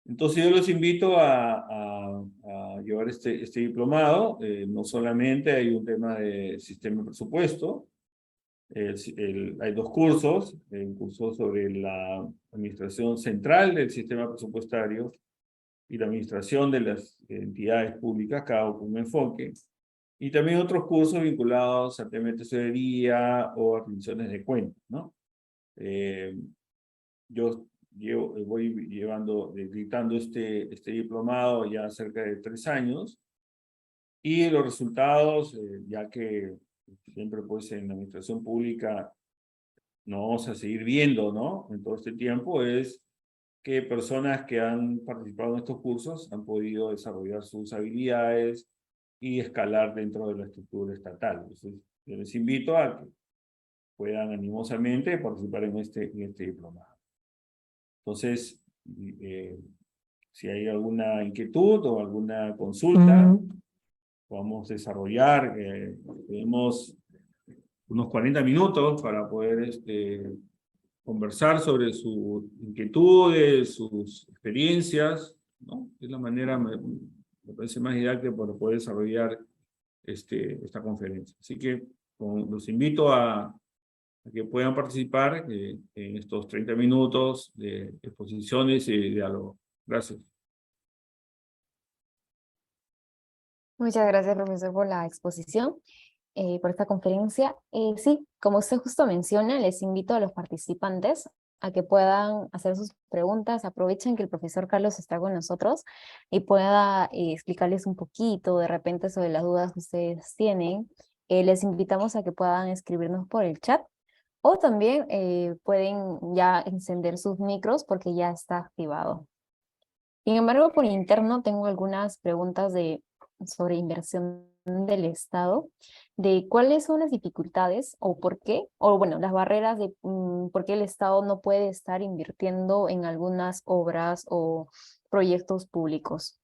Entonces yo los invito a llevar este diplomado. No solamente hay un tema de sistema de presupuesto, hay 2 cursos, un curso sobre la administración central del sistema presupuestario y la administración de las entidades públicas, cada uno con un enfoque, y también otros cursos vinculados a temas de tesorería o a rendiciones de cuentas, ¿no? Yo voy dictando este diplomado ya cerca de 3 años, y los resultados, ya que siempre pues en la administración pública no vamos a seguir viendo, ¿no? En todo este tiempo, es que personas que han participado en estos cursos han podido desarrollar sus habilidades y escalar dentro de la estructura estatal. Entonces, yo les invito a que puedan animosamente participar en este diplomado. Entonces, si hay alguna inquietud o alguna consulta, podamos desarrollar, tenemos unos 40 minutos para poder conversar sobre sus inquietudes, sus experiencias, ¿no? Es la manera, me parece más didáctica para poder desarrollar esta conferencia. Así que los invito a que puedan participar en estos 30 minutos de exposiciones y diálogo. Gracias. Muchas gracias, profesor, por la exposición, por esta conferencia. Sí, como usted justo menciona, les invito a los participantes a que puedan hacer sus preguntas. Aprovechen que el profesor Carlos está con nosotros y pueda explicarles un poquito de repente sobre las dudas que ustedes tienen. Les invitamos a que puedan escribirnos por el chat, o también pueden ya encender sus micros porque ya está activado. Sin embargo, por interno tengo algunas preguntas de sobre inversión del Estado, de cuáles son las dificultades o por qué, o bueno, las barreras de por qué el Estado no puede estar invirtiendo en algunas obras o proyectos públicos.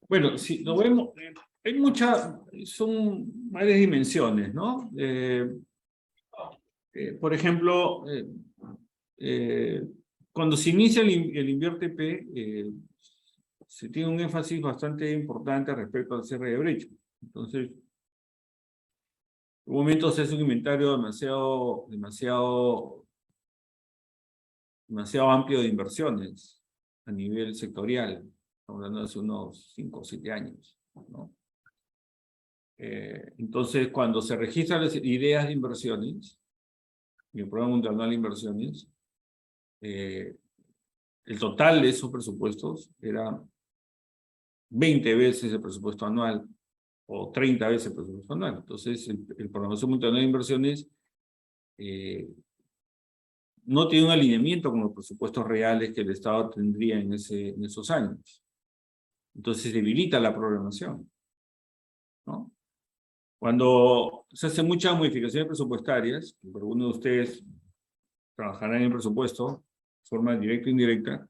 Bueno, si lo vemos, hay son varias dimensiones, ¿no? Por ejemplo, cuando se inicia el Invierte P, se tiene un énfasis bastante importante respecto al cierre de brechas. Entonces, en un momento se hace un inventario demasiado amplio de inversiones a nivel sectorial. Estamos hablando de hace unos 5 o 7 años, ¿no? Entonces, cuando se registran las ideas de inversiones, y el Programa Multianual de Inversiones, el total de esos presupuestos era 20 veces el presupuesto anual o 30 veces el presupuesto anual. Entonces, el Programación Multianual de Inversiones no tiene un alineamiento con los presupuestos reales que el Estado tendría en esos años. Entonces, debilita la programación, ¿no? Cuando se hacen muchas modificaciones presupuestarias, que por algunos de ustedes trabajarán en el presupuesto, de forma directa o indirecta,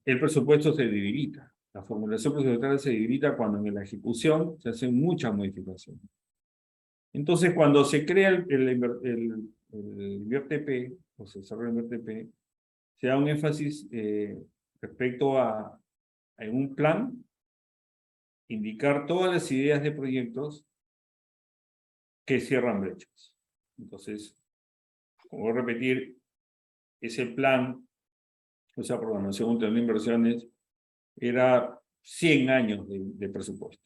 el presupuesto se debilita. La formulación presupuestaria se debilita cuando en la ejecución se hacen muchas modificaciones. Entonces, cuando se crea el InverTP, o se desarrolla el InverTP, se da un énfasis respecto a, en un plan, indicar todas las ideas de proyectos que cierran brechas. Entonces, como voy a repetir, ese plan, esa programación multianual de inversiones, era 100 años de presupuesto,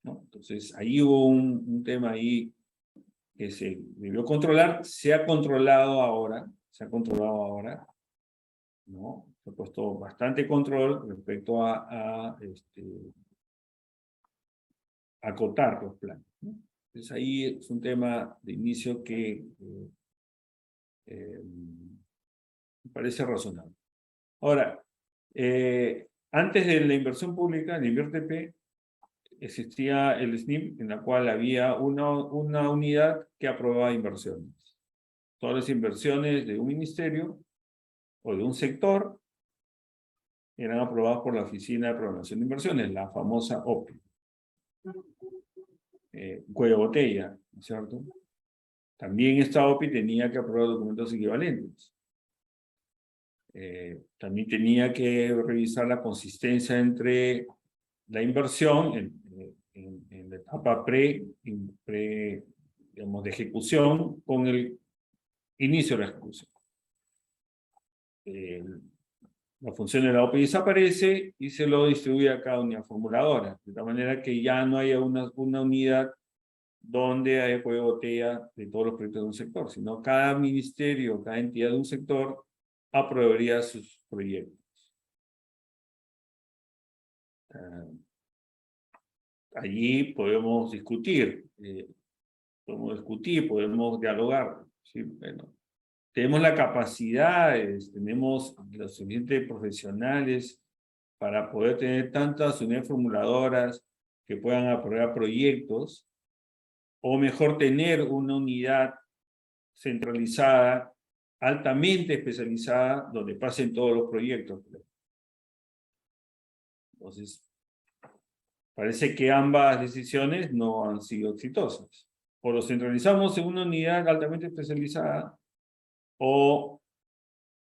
¿no? Entonces, ahí hubo un tema ahí que se debió controlar, se ha controlado ahora, ¿no? Se ha puesto bastante control respecto a acotar los planes, ¿no? Entonces, ahí es un tema de inicio que me parece razonable. Ahora, antes de la inversión pública, el InverTP, existía el SNIP, en la cual había una unidad que aprobaba inversiones. Todas las inversiones de un ministerio o de un sector eran aprobadas por la Oficina de Programación de Inversiones, la famosa OPI. Cuello de botella, ¿no es cierto? También esta OPI tenía que aprobar documentos equivalentes. También tenía que revisar la consistencia entre la inversión en la etapa digamos, de ejecución con el inicio de la ejecución. La función de la OPI desaparece y se lo distribuye a cada unidad formuladora, de tal manera que ya no haya una unidad donde haya cuello de botella de todos los proyectos de un sector, sino cada ministerio, cada entidad de un sector aprobaría sus proyectos. Allí podemos discutir, podemos dialogar. ¿Sí? Bueno, tenemos la capacidad, tenemos los suficientes profesionales para poder tener tantas unidades formuladoras que puedan aprobar proyectos, o mejor tener una unidad centralizada, altamente especializada, donde pasen todos los proyectos. Entonces, parece que ambas decisiones no han sido exitosas. O lo centralizamos en una unidad altamente especializada, o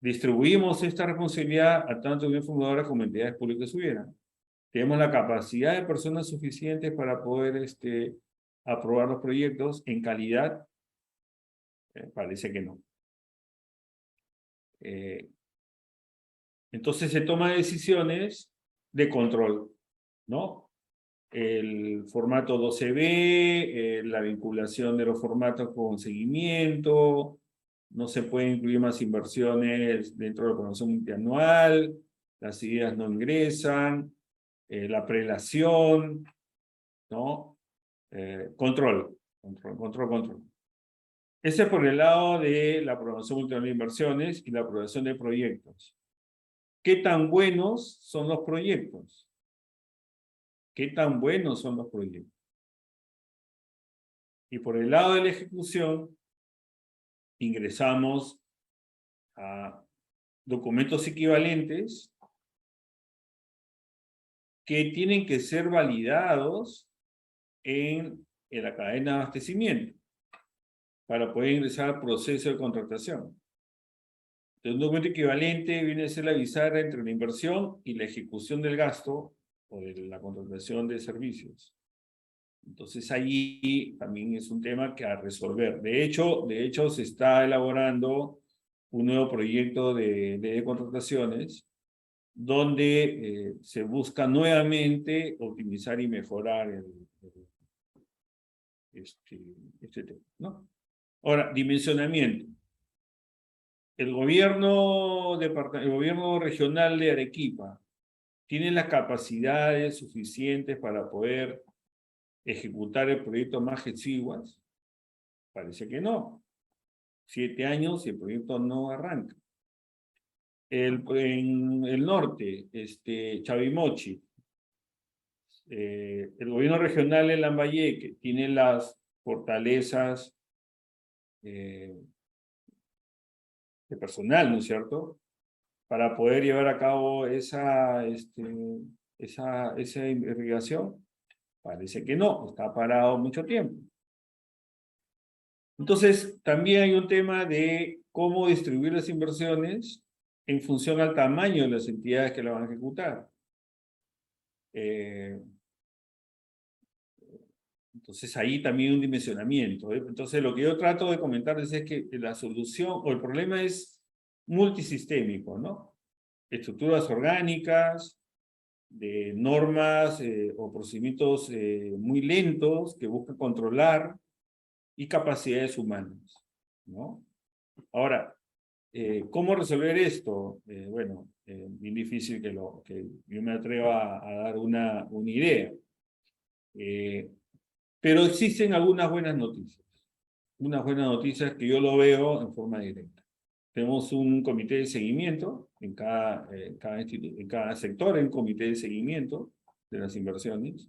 distribuimos esta responsabilidad a tanto unidades formadoras como entidades públicas hubieran. Tenemos la capacidad de personas suficientes para poder aprobar los proyectos en calidad. Parece que no. Entonces se toman decisiones de control, ¿no? El formato 12B, la vinculación de los formatos con seguimiento, no se pueden incluir más inversiones dentro de la programación multianual, las ideas no ingresan, la prelación, ¿no? Control. Ese es por el lado de la programación multianual de inversiones y la aprobación de proyectos. ¿qué tan buenos son los proyectos? ¿Qué tan buenos son los proyectos? Y por el lado de la ejecución, ingresamos a documentos equivalentes que tienen que ser validados en la cadena de abastecimiento para poder ingresar al proceso de contratación. Entonces, un documento equivalente viene a ser la bisagra entre la inversión y la ejecución del gasto o de la contratación de servicios. Entonces, ahí también es un tema que a resolver. De hecho, se está elaborando un nuevo proyecto de contrataciones donde se busca nuevamente optimizar y mejorar este tema, ¿no? Ahora, dimensionamiento. El gobierno regional de Arequipa tiene las capacidades suficientes para poder ejecutar el proyecto Majes-Siguas. Parece que no. 7 años y el proyecto no arranca. En el norte, Chavimochi, el gobierno regional de Lambayeque tiene las fortalezas de personal, ¿no es cierto?, para poder llevar a cabo esa irrigación. Parece que no, está parado mucho tiempo. Entonces, también hay un tema de cómo distribuir las inversiones en función al tamaño de las entidades que la van a ejecutar. Entonces, ahí también hay un dimensionamiento. Entonces, lo que yo trato de comentarles es que la solución o el problema es multisistémico, ¿no? Estructuras orgánicas, de normas o procedimientos muy lentos que buscan controlar y capacidades humanas, ¿no? Ahora, ¿cómo resolver esto? Bueno, bien difícil que yo me atreva a dar una idea. Pero existen algunas buenas noticias. Unas buenas noticias que yo lo veo en forma directa. Tenemos un comité de seguimiento, en cada sector hay un comité de seguimiento de las inversiones.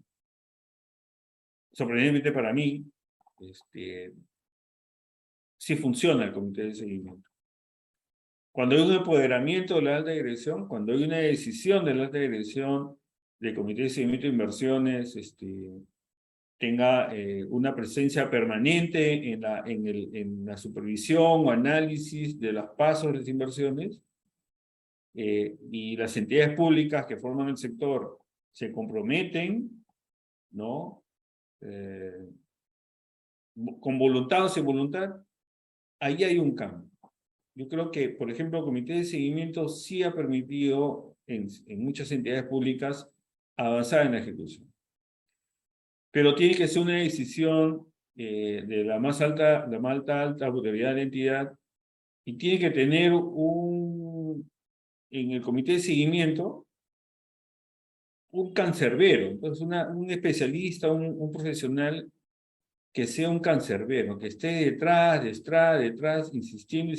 Sorprendentemente para mí, sí funciona el comité de seguimiento. Cuando hay un empoderamiento de la alta dirección, cuando hay una decisión de la alta dirección del comité de seguimiento de inversiones, tenga una presencia permanente en la supervisión o análisis de los pasos de las inversiones, y las entidades públicas que forman el sector se comprometen, ¿no? Con voluntad o sin voluntad, ahí hay un cambio. Yo creo que, por ejemplo, el comité de seguimiento sí ha permitido en muchas entidades públicas avanzar en la ejecución. Pero tiene que ser una decisión de la más alta autoridad de la entidad, y tiene que tener en el comité de seguimiento un cancerbero, entonces un especialista, un profesional que sea un cancerbero, que esté detrás, insistiendo.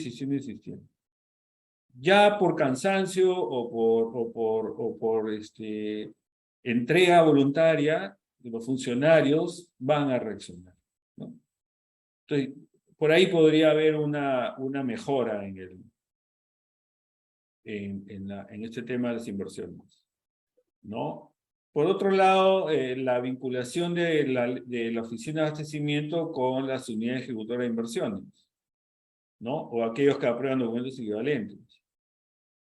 Ya por cansancio o por entrega voluntaria, los funcionarios van a reaccionar, ¿no? Entonces, por ahí podría haber una mejora en este tema de las inversiones, ¿no? Por otro lado, la vinculación de la Oficina de Abastecimiento con las unidades ejecutoras de inversiones, ¿no? O aquellos que aprueban documentos equivalentes.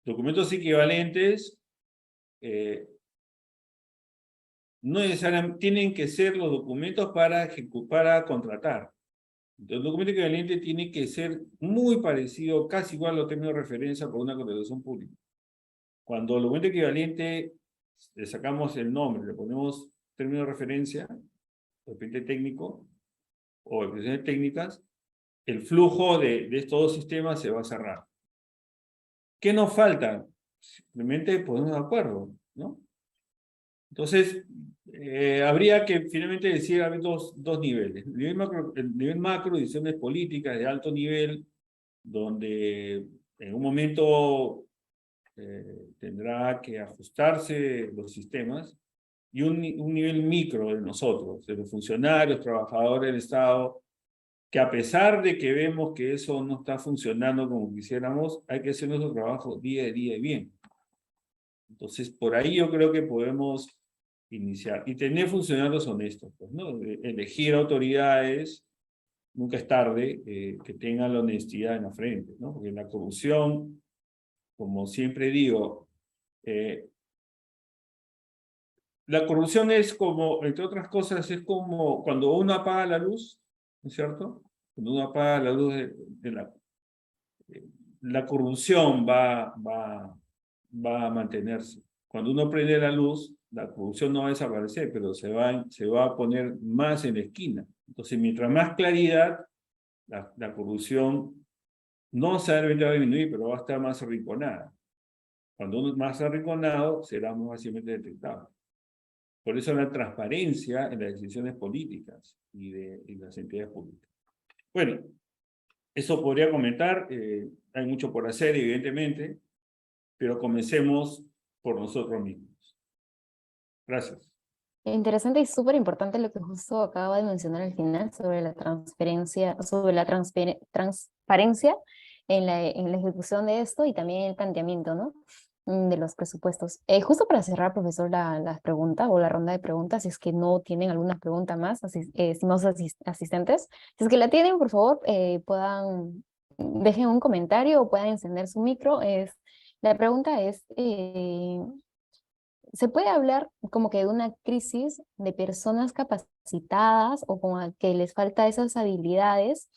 Documentos equivalentes no necesariamente tienen que ser los documentos para contratar. Entonces, el documento equivalente tiene que ser muy parecido, casi igual a los términos de referencia por una contratación pública. Cuando el documento equivalente le sacamos el nombre, le ponemos término de referencia, de repente técnico, o expresiones técnicas, el flujo de estos dos sistemas se va a cerrar. ¿Qué nos falta? Simplemente ponernos de acuerdo, ¿no? Entonces, habría que finalmente decir hay dos niveles. El nivel macro, decisiones políticas de alto nivel, donde en un momento tendrá que ajustarse los sistemas, y un nivel micro de nosotros, de los funcionarios, trabajadores del Estado, que a pesar de que vemos que eso no está funcionando como quisiéramos, hay que hacer nuestro trabajo día a día y bien. Entonces, por ahí yo creo que podemos iniciar. Y tener funcionarios honestos, pues, ¿no? Elegir autoridades, nunca es tarde, que tengan la honestidad en la frente, ¿no? Porque la corrupción, como siempre digo, la corrupción es como, entre otras cosas, es como cuando uno apaga la luz, ¿no es cierto? Cuando uno apaga la luz la corrupción va a mantenerse. Cuando uno prende la luz, la corrupción no va a desaparecer, pero se va a poner más en la esquina. Entonces, mientras más claridad, la corrupción no se va a disminuir, pero va a estar más arrinconada. Cuando uno es más arrinconado, será más fácilmente detectable. Por eso la transparencia en las decisiones políticas y las entidades públicas. Bueno, eso podría comentar. Hay mucho por hacer, evidentemente, pero comencemos por nosotros mismos. Gracias. Interesante y súper importante lo que justo acaba de mencionar al final sobre la transparencia en la ejecución de esto y también el planteamiento, ¿no? De los presupuestos. Justo para cerrar, profesor, la pregunta o la ronda de preguntas, si es que no tienen alguna pregunta más, estimados asistentes, si es que la tienen, por favor, dejen un comentario o puedan encender su micro. La pregunta es, ¿se puede hablar como que de una crisis de personas capacitadas o como a que les falta esas habilidades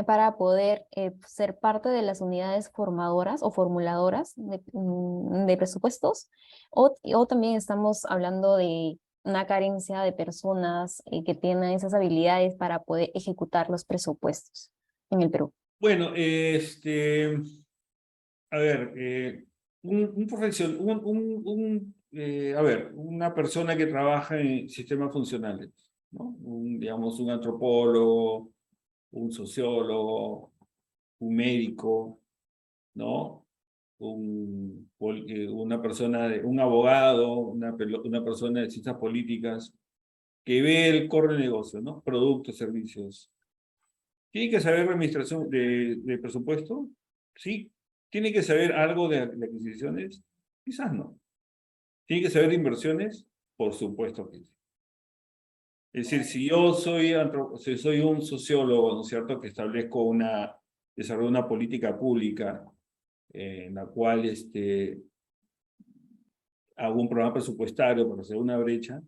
para poder ser parte de las unidades formadoras o formuladoras de presupuestos? O también estamos hablando de una carencia de personas que tienen esas habilidades para poder ejecutar los presupuestos en el Perú. Bueno, a ver, a ver, una persona que trabaja en sistemas funcionales, ¿no? Digamos, un antropólogo, un sociólogo, un médico, ¿no? Una persona, un abogado, una persona de ciencias políticas, que ve el core de negocio, ¿no? Productos, servicios. ¿Tiene que saber administración de presupuesto? Sí. ¿Tiene que saber algo de adquisiciones? Quizás no. ¿Tiene que saber de inversiones? Por supuesto que sí. Es decir, si soy un sociólogo, ¿no es cierto?, que desarrollo una política pública en la cual hago un programa presupuestario para hacer una brecha,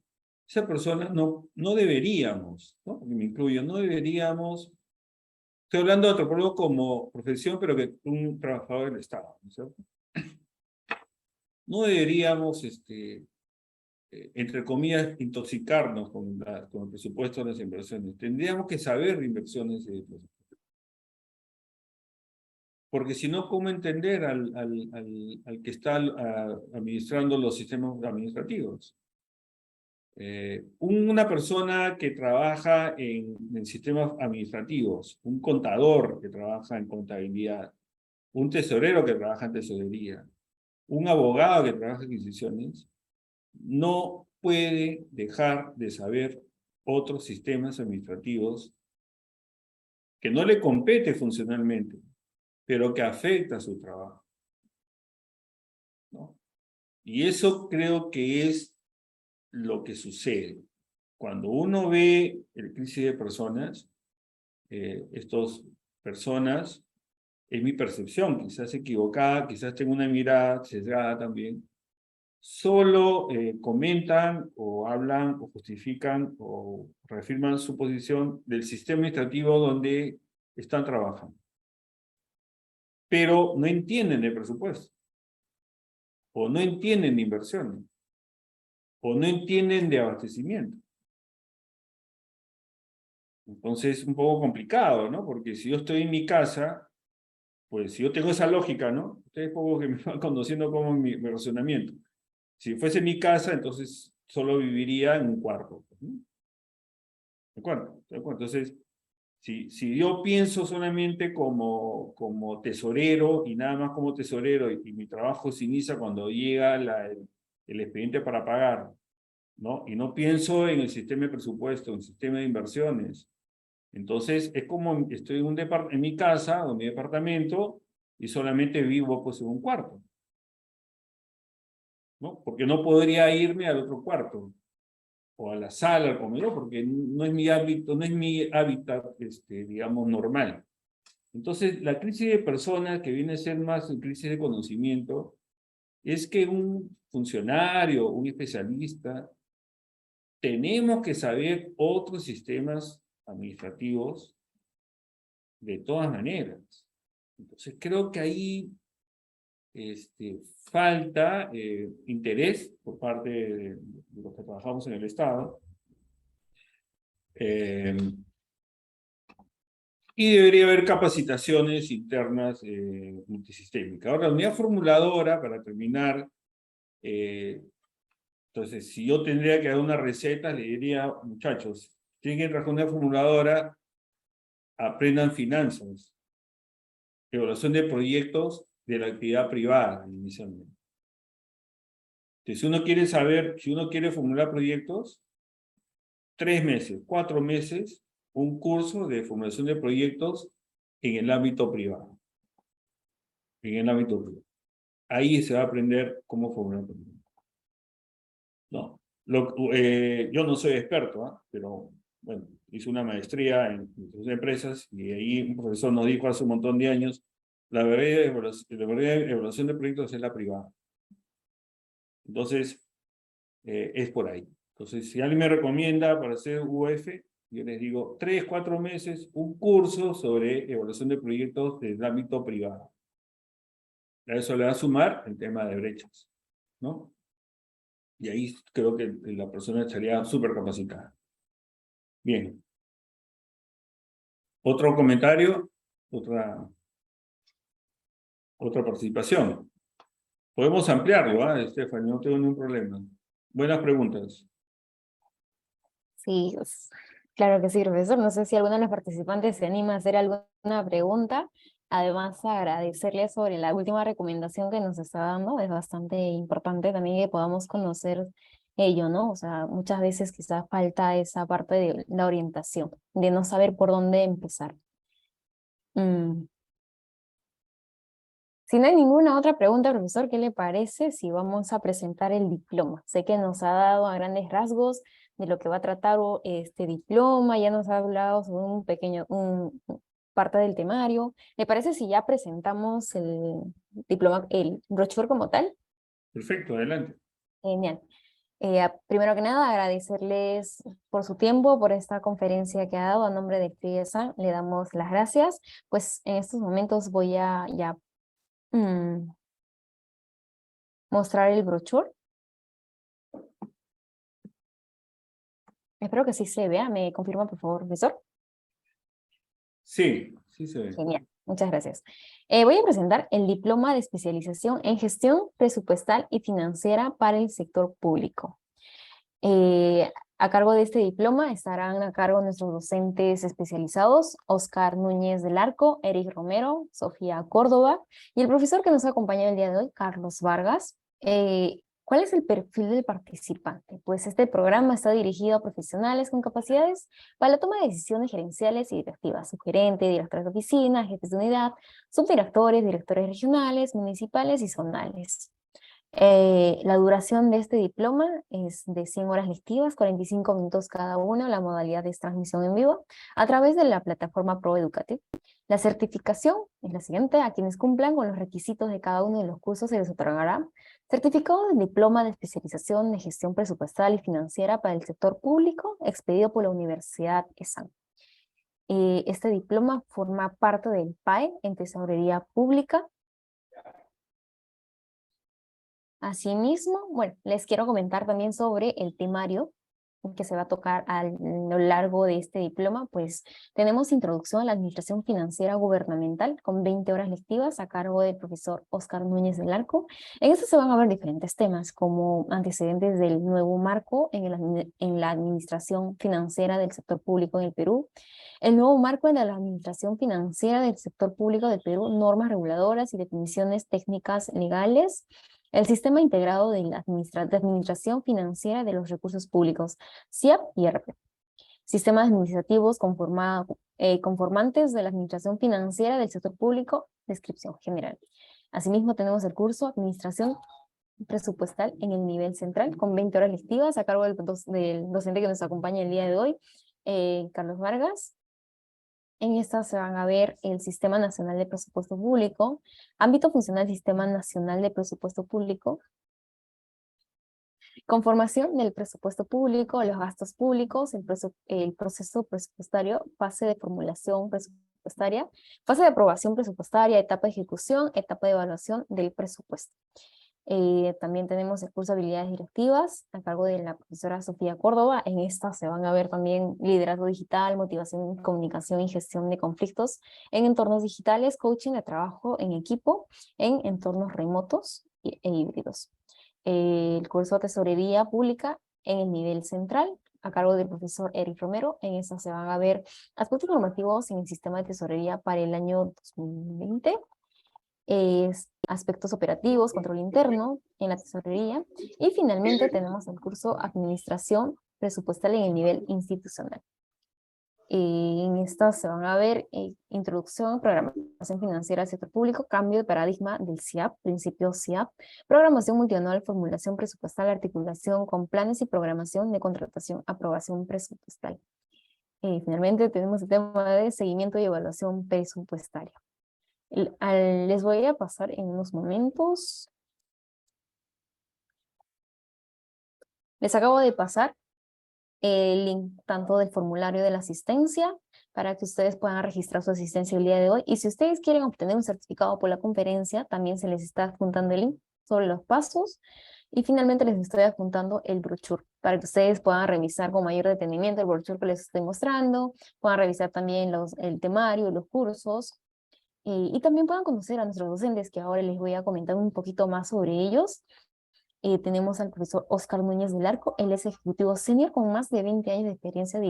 esa persona no deberíamos, ¿no? Me incluyo, no deberíamos. Estoy hablando de antropólogo como profesión, pero que un trabajador del Estado, ¿no es cierto? No deberíamos, entre comillas, intoxicarnos con el presupuesto de las inversiones. Tendríamos que saber de inversiones y de presupuesto. Porque si no, ¿cómo entender al que está administrando los sistemas administrativos? Una persona que trabaja en sistemas administrativos, un contador que trabaja en contabilidad, un tesorero que trabaja en tesorería, un abogado que trabaja en adquisiciones, no puede dejar de saber otros sistemas administrativos que no le compete funcionalmente, pero que afecta su trabajo, ¿no? Y eso creo que es lo que sucede. Cuando uno ve el crisis de personas, estas personas, es mi percepción, quizás equivocada, quizás tengo una mirada sesgada también, solo comentan o hablan o justifican o reafirman su posición del sistema administrativo donde están trabajando. Pero no entienden el presupuesto, o no entienden de inversiones, o no entienden de abastecimiento. Entonces es un poco complicado, ¿no? Porque si yo estoy en mi casa, pues si yo tengo esa lógica, ¿no? Ustedes poco que me van conociendo como mi razonamiento. Si fuese mi casa, entonces solo viviría en un cuarto, ¿no? ¿De acuerdo? ¿De acuerdo? Entonces, Si yo pienso solamente como tesorero y nada más como tesorero y mi trabajo se inicia cuando llega el expediente para pagar, ¿no? Y no pienso en el sistema de presupuesto, en el sistema de inversiones. Entonces, es como estoy en mi casa o en mi departamento y solamente vivo pues en un cuarto, ¿no? Porque no podría irme al otro cuarto o a la sala, al comedor, porque no es mi hábito, no es mi hábitat, digamos, normal. Entonces, la crisis de personas, que viene a ser más crisis de conocimiento, es que un funcionario, un especialista, tenemos que saber otros sistemas administrativos de todas maneras. Entonces, creo que ahí falta interés por parte de los que trabajamos en el Estado. Y debería haber capacitaciones internas multisistémicas. Ahora, la unidad formuladora, para terminar, entonces, si yo tendría que dar una receta, le diría, muchachos, tienen que entrar con una formuladora, aprendan finanzas, evaluación de proyectos de la actividad privada, inicialmente. Entonces, si uno quiere formular proyectos, 3 meses, 4 meses, un curso de formulación de proyectos en el ámbito privado. En el ámbito privado. Ahí se va a aprender cómo formular proyectos. No, yo no soy experto, ¿eh? Pero bueno, hice una maestría en empresas y ahí un profesor nos dijo hace un montón de años, la verdadera evaluación de proyectos es la privada. Entonces, es por ahí. Entonces, si alguien me recomienda para hacer UF, yo les digo 3, 4 meses, un curso sobre evaluación de proyectos del ámbito privado. A eso le va a sumar el tema de brechas, ¿no? Y ahí creo que la persona estaría súper capacitada. Bien. ¿Otro comentario? ¿Otra participación? Podemos ampliarlo, ¿ah, Stephanie? No tengo ningún problema. Buenas preguntas. Sí, claro que sí, profesor. No sé si alguno de los participantes se anima a hacer alguna pregunta. Además, agradecerle sobre la última recomendación que nos está dando. Es bastante importante también que podamos conocer ello, ¿no? O sea, muchas veces quizás falta esa parte de la orientación, de no saber por dónde empezar. Si no hay ninguna otra pregunta, profesor, ¿qué le parece si vamos a presentar el diploma? Sé que nos ha dado a grandes rasgos de lo que va a tratar este diploma, ya nos ha hablado sobre un pequeño, parte del temario. ¿Le parece si ya presentamos el diploma, el brochure como tal? Perfecto, adelante. Genial. Primero que nada, agradecerles por su tiempo, por esta conferencia que ha dado a nombre de CRIESA. Le damos las gracias. Pues en estos momentos voy a ya mostrar el brochure. Espero que sí se vea. ¿Me confirma, por favor, profesor? Sí, sí se ve. Genial, muchas gracias. Voy a presentar el diploma de especialización en gestión presupuestal y financiera para el sector público. A cargo de este diploma estarán a cargo nuestros docentes especializados, Oscar Núñez del Arco, Eric Romero, Sofía Córdoba, y el profesor que nos acompaña el día de hoy, Carlos Vargas. ¿Cuál es el perfil del participante? Pues este programa está dirigido a profesionales con capacidades para la toma de decisiones gerenciales y directivas, subgerente, directores de oficina, jefes de unidad, subdirectores, directores regionales, municipales y zonales. La duración de este diploma es de 100 horas lectivas, 45 minutos cada uno. La modalidad es transmisión en vivo a través de la plataforma ProEducative. La certificación es la siguiente: a quienes cumplan con los requisitos de cada uno de los cursos se les otorgará certificado del diploma de especialización de gestión presupuestal y financiera para el sector público, expedido por la Universidad ESAN. Este diploma forma parte del PAE en Tesorería Pública. Asimismo, bueno, les quiero comentar también sobre el temario. que se va a tocar a lo largo de este diploma, pues tenemos Introducción a la Administración Financiera Gubernamental con 20 horas lectivas a cargo del profesor Óscar Núñez del Arco. En esto se van a ver diferentes temas como antecedentes del nuevo marco en la administración financiera del sector público en el Perú, el nuevo marco en la administración financiera del sector público del Perú, normas reguladoras y definiciones técnicas legales, el Sistema Integrado de Administración Financiera de los Recursos Públicos, SIAP y RP. Sistemas administrativos conformantes de la Administración Financiera del Sector Público, descripción general. Asimismo, tenemos el curso Administración Presupuestal en el nivel central, con 20 horas lectivas, a cargo del docente que nos acompaña el día de hoy, Carlos Vargas. En esta se van a ver el Sistema Nacional de Presupuesto Público, ámbito funcional del Sistema Nacional de Presupuesto Público, conformación del presupuesto público, los gastos públicos, el proceso presupuestario, fase de formulación presupuestaria, fase de aprobación presupuestaria, etapa de ejecución, etapa de evaluación del presupuesto. También tenemos el curso de habilidades directivas a cargo de la profesora Sofía Córdoba. En esta se van a ver también liderazgo digital, motivación, comunicación y gestión de conflictos en entornos digitales, coaching de trabajo en equipo, en entornos remotos e híbridos. El curso de tesorería pública en el nivel central a cargo del profesor Eric Romero. En esta se van a ver aspectos normativos en el sistema de tesorería para el año 2020. Aspectos operativos, control interno en la tesorería, y finalmente tenemos el curso Administración Presupuestal en el nivel institucional. En esta se van a ver introducción, programación financiera del sector público, cambio de paradigma del SIAP, principio SIAP, programación multianual, formulación presupuestal, articulación con planes y programación de contratación, aprobación presupuestal. Finalmente tenemos el tema de seguimiento y evaluación presupuestaria. Les voy a pasar en unos momentos. Les acabo de pasar el link tanto del formulario de la asistencia para que ustedes puedan registrar su asistencia el día de hoy. Y si ustedes quieren obtener un certificado por la conferencia, también se les está adjuntando el link sobre los pasos. Y finalmente les estoy adjuntando el brochure para que ustedes puedan revisar con mayor detenimiento el brochure que les estoy mostrando, puedan revisar también el temario, los cursos. Y también puedan conocer a nuestros docentes, que ahora les voy a comentar un poquito más sobre ellos. Tenemos al profesor Óscar Núñez del Arco. Él es ejecutivo senior con más de 20 años de experiencia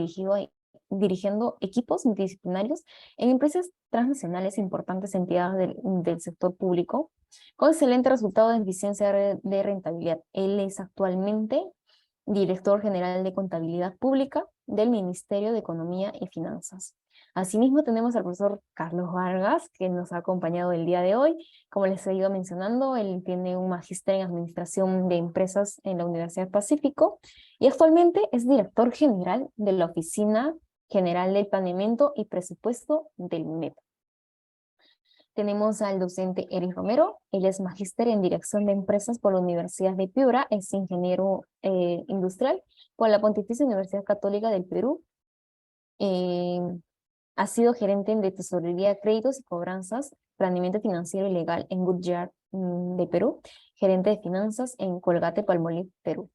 dirigiendo equipos multidisciplinarios en empresas transnacionales e importantes entidades del sector público, con excelente resultado de eficiencia de rentabilidad. Él es actualmente director general de Contabilidad Pública del Ministerio de Economía y Finanzas. Asimismo tenemos al profesor Carlos Vargas, que nos ha acompañado el día de hoy. Como les he ido mencionando, él tiene un magíster en Administración de Empresas en la Universidad Pacífico y actualmente es director general de la Oficina General del Planeamiento y Presupuesto del MEP. Tenemos al docente Eric Romero. Él es magíster en Dirección de Empresas por la Universidad de Piura, es ingeniero industrial por la Pontificia Universidad Católica del Perú. Ha sido gerente de tesorería, créditos y cobranzas, planeamiento financiero y legal en Goodyear de Perú, gerente de finanzas en Colgate-Palmolive, Perú.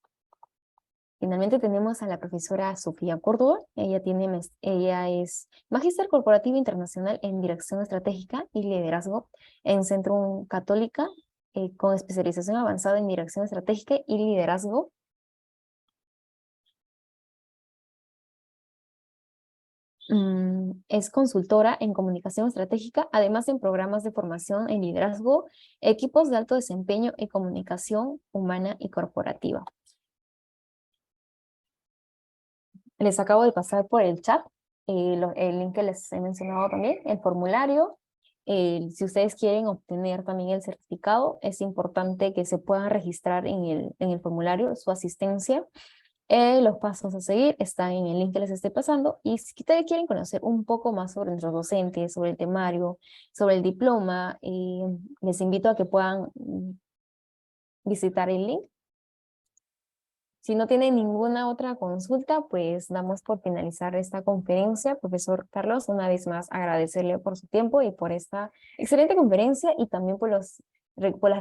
Finalmente tenemos a la profesora Sofía Córdoba. Ella es magíster corporativo internacional en Dirección Estratégica y Liderazgo en Centrum Católica, con especialización avanzada en Dirección Estratégica y Liderazgo. Es consultora en comunicación estratégica, además en programas de formación en liderazgo, equipos de alto desempeño y comunicación humana y corporativa. Les acabo de pasar por el chat el link que les he mencionado también, el formulario. Si ustedes quieren obtener también el certificado, es importante que se puedan registrar en el formulario su asistencia. Los pasos a seguir están en el link que les estoy pasando, y si ustedes quieren conocer un poco más sobre nuestros docentes, sobre el temario, sobre el diploma, les invito a que puedan visitar el link. Si no tienen ninguna otra consulta, pues damos por finalizar esta conferencia. Profesor Carlos, una vez más agradecerle por su tiempo y por esta excelente conferencia, y también por las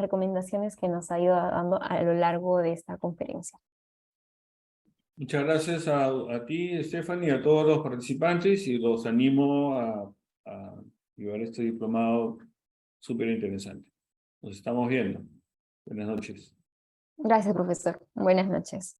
recomendaciones que nos ha ido dando a lo largo de esta conferencia. Muchas gracias a ti, Stephanie, y a todos los participantes, y los animo a llevar este diplomado súper interesante. Nos estamos viendo. Buenas noches. Gracias, profesor. Buenas noches.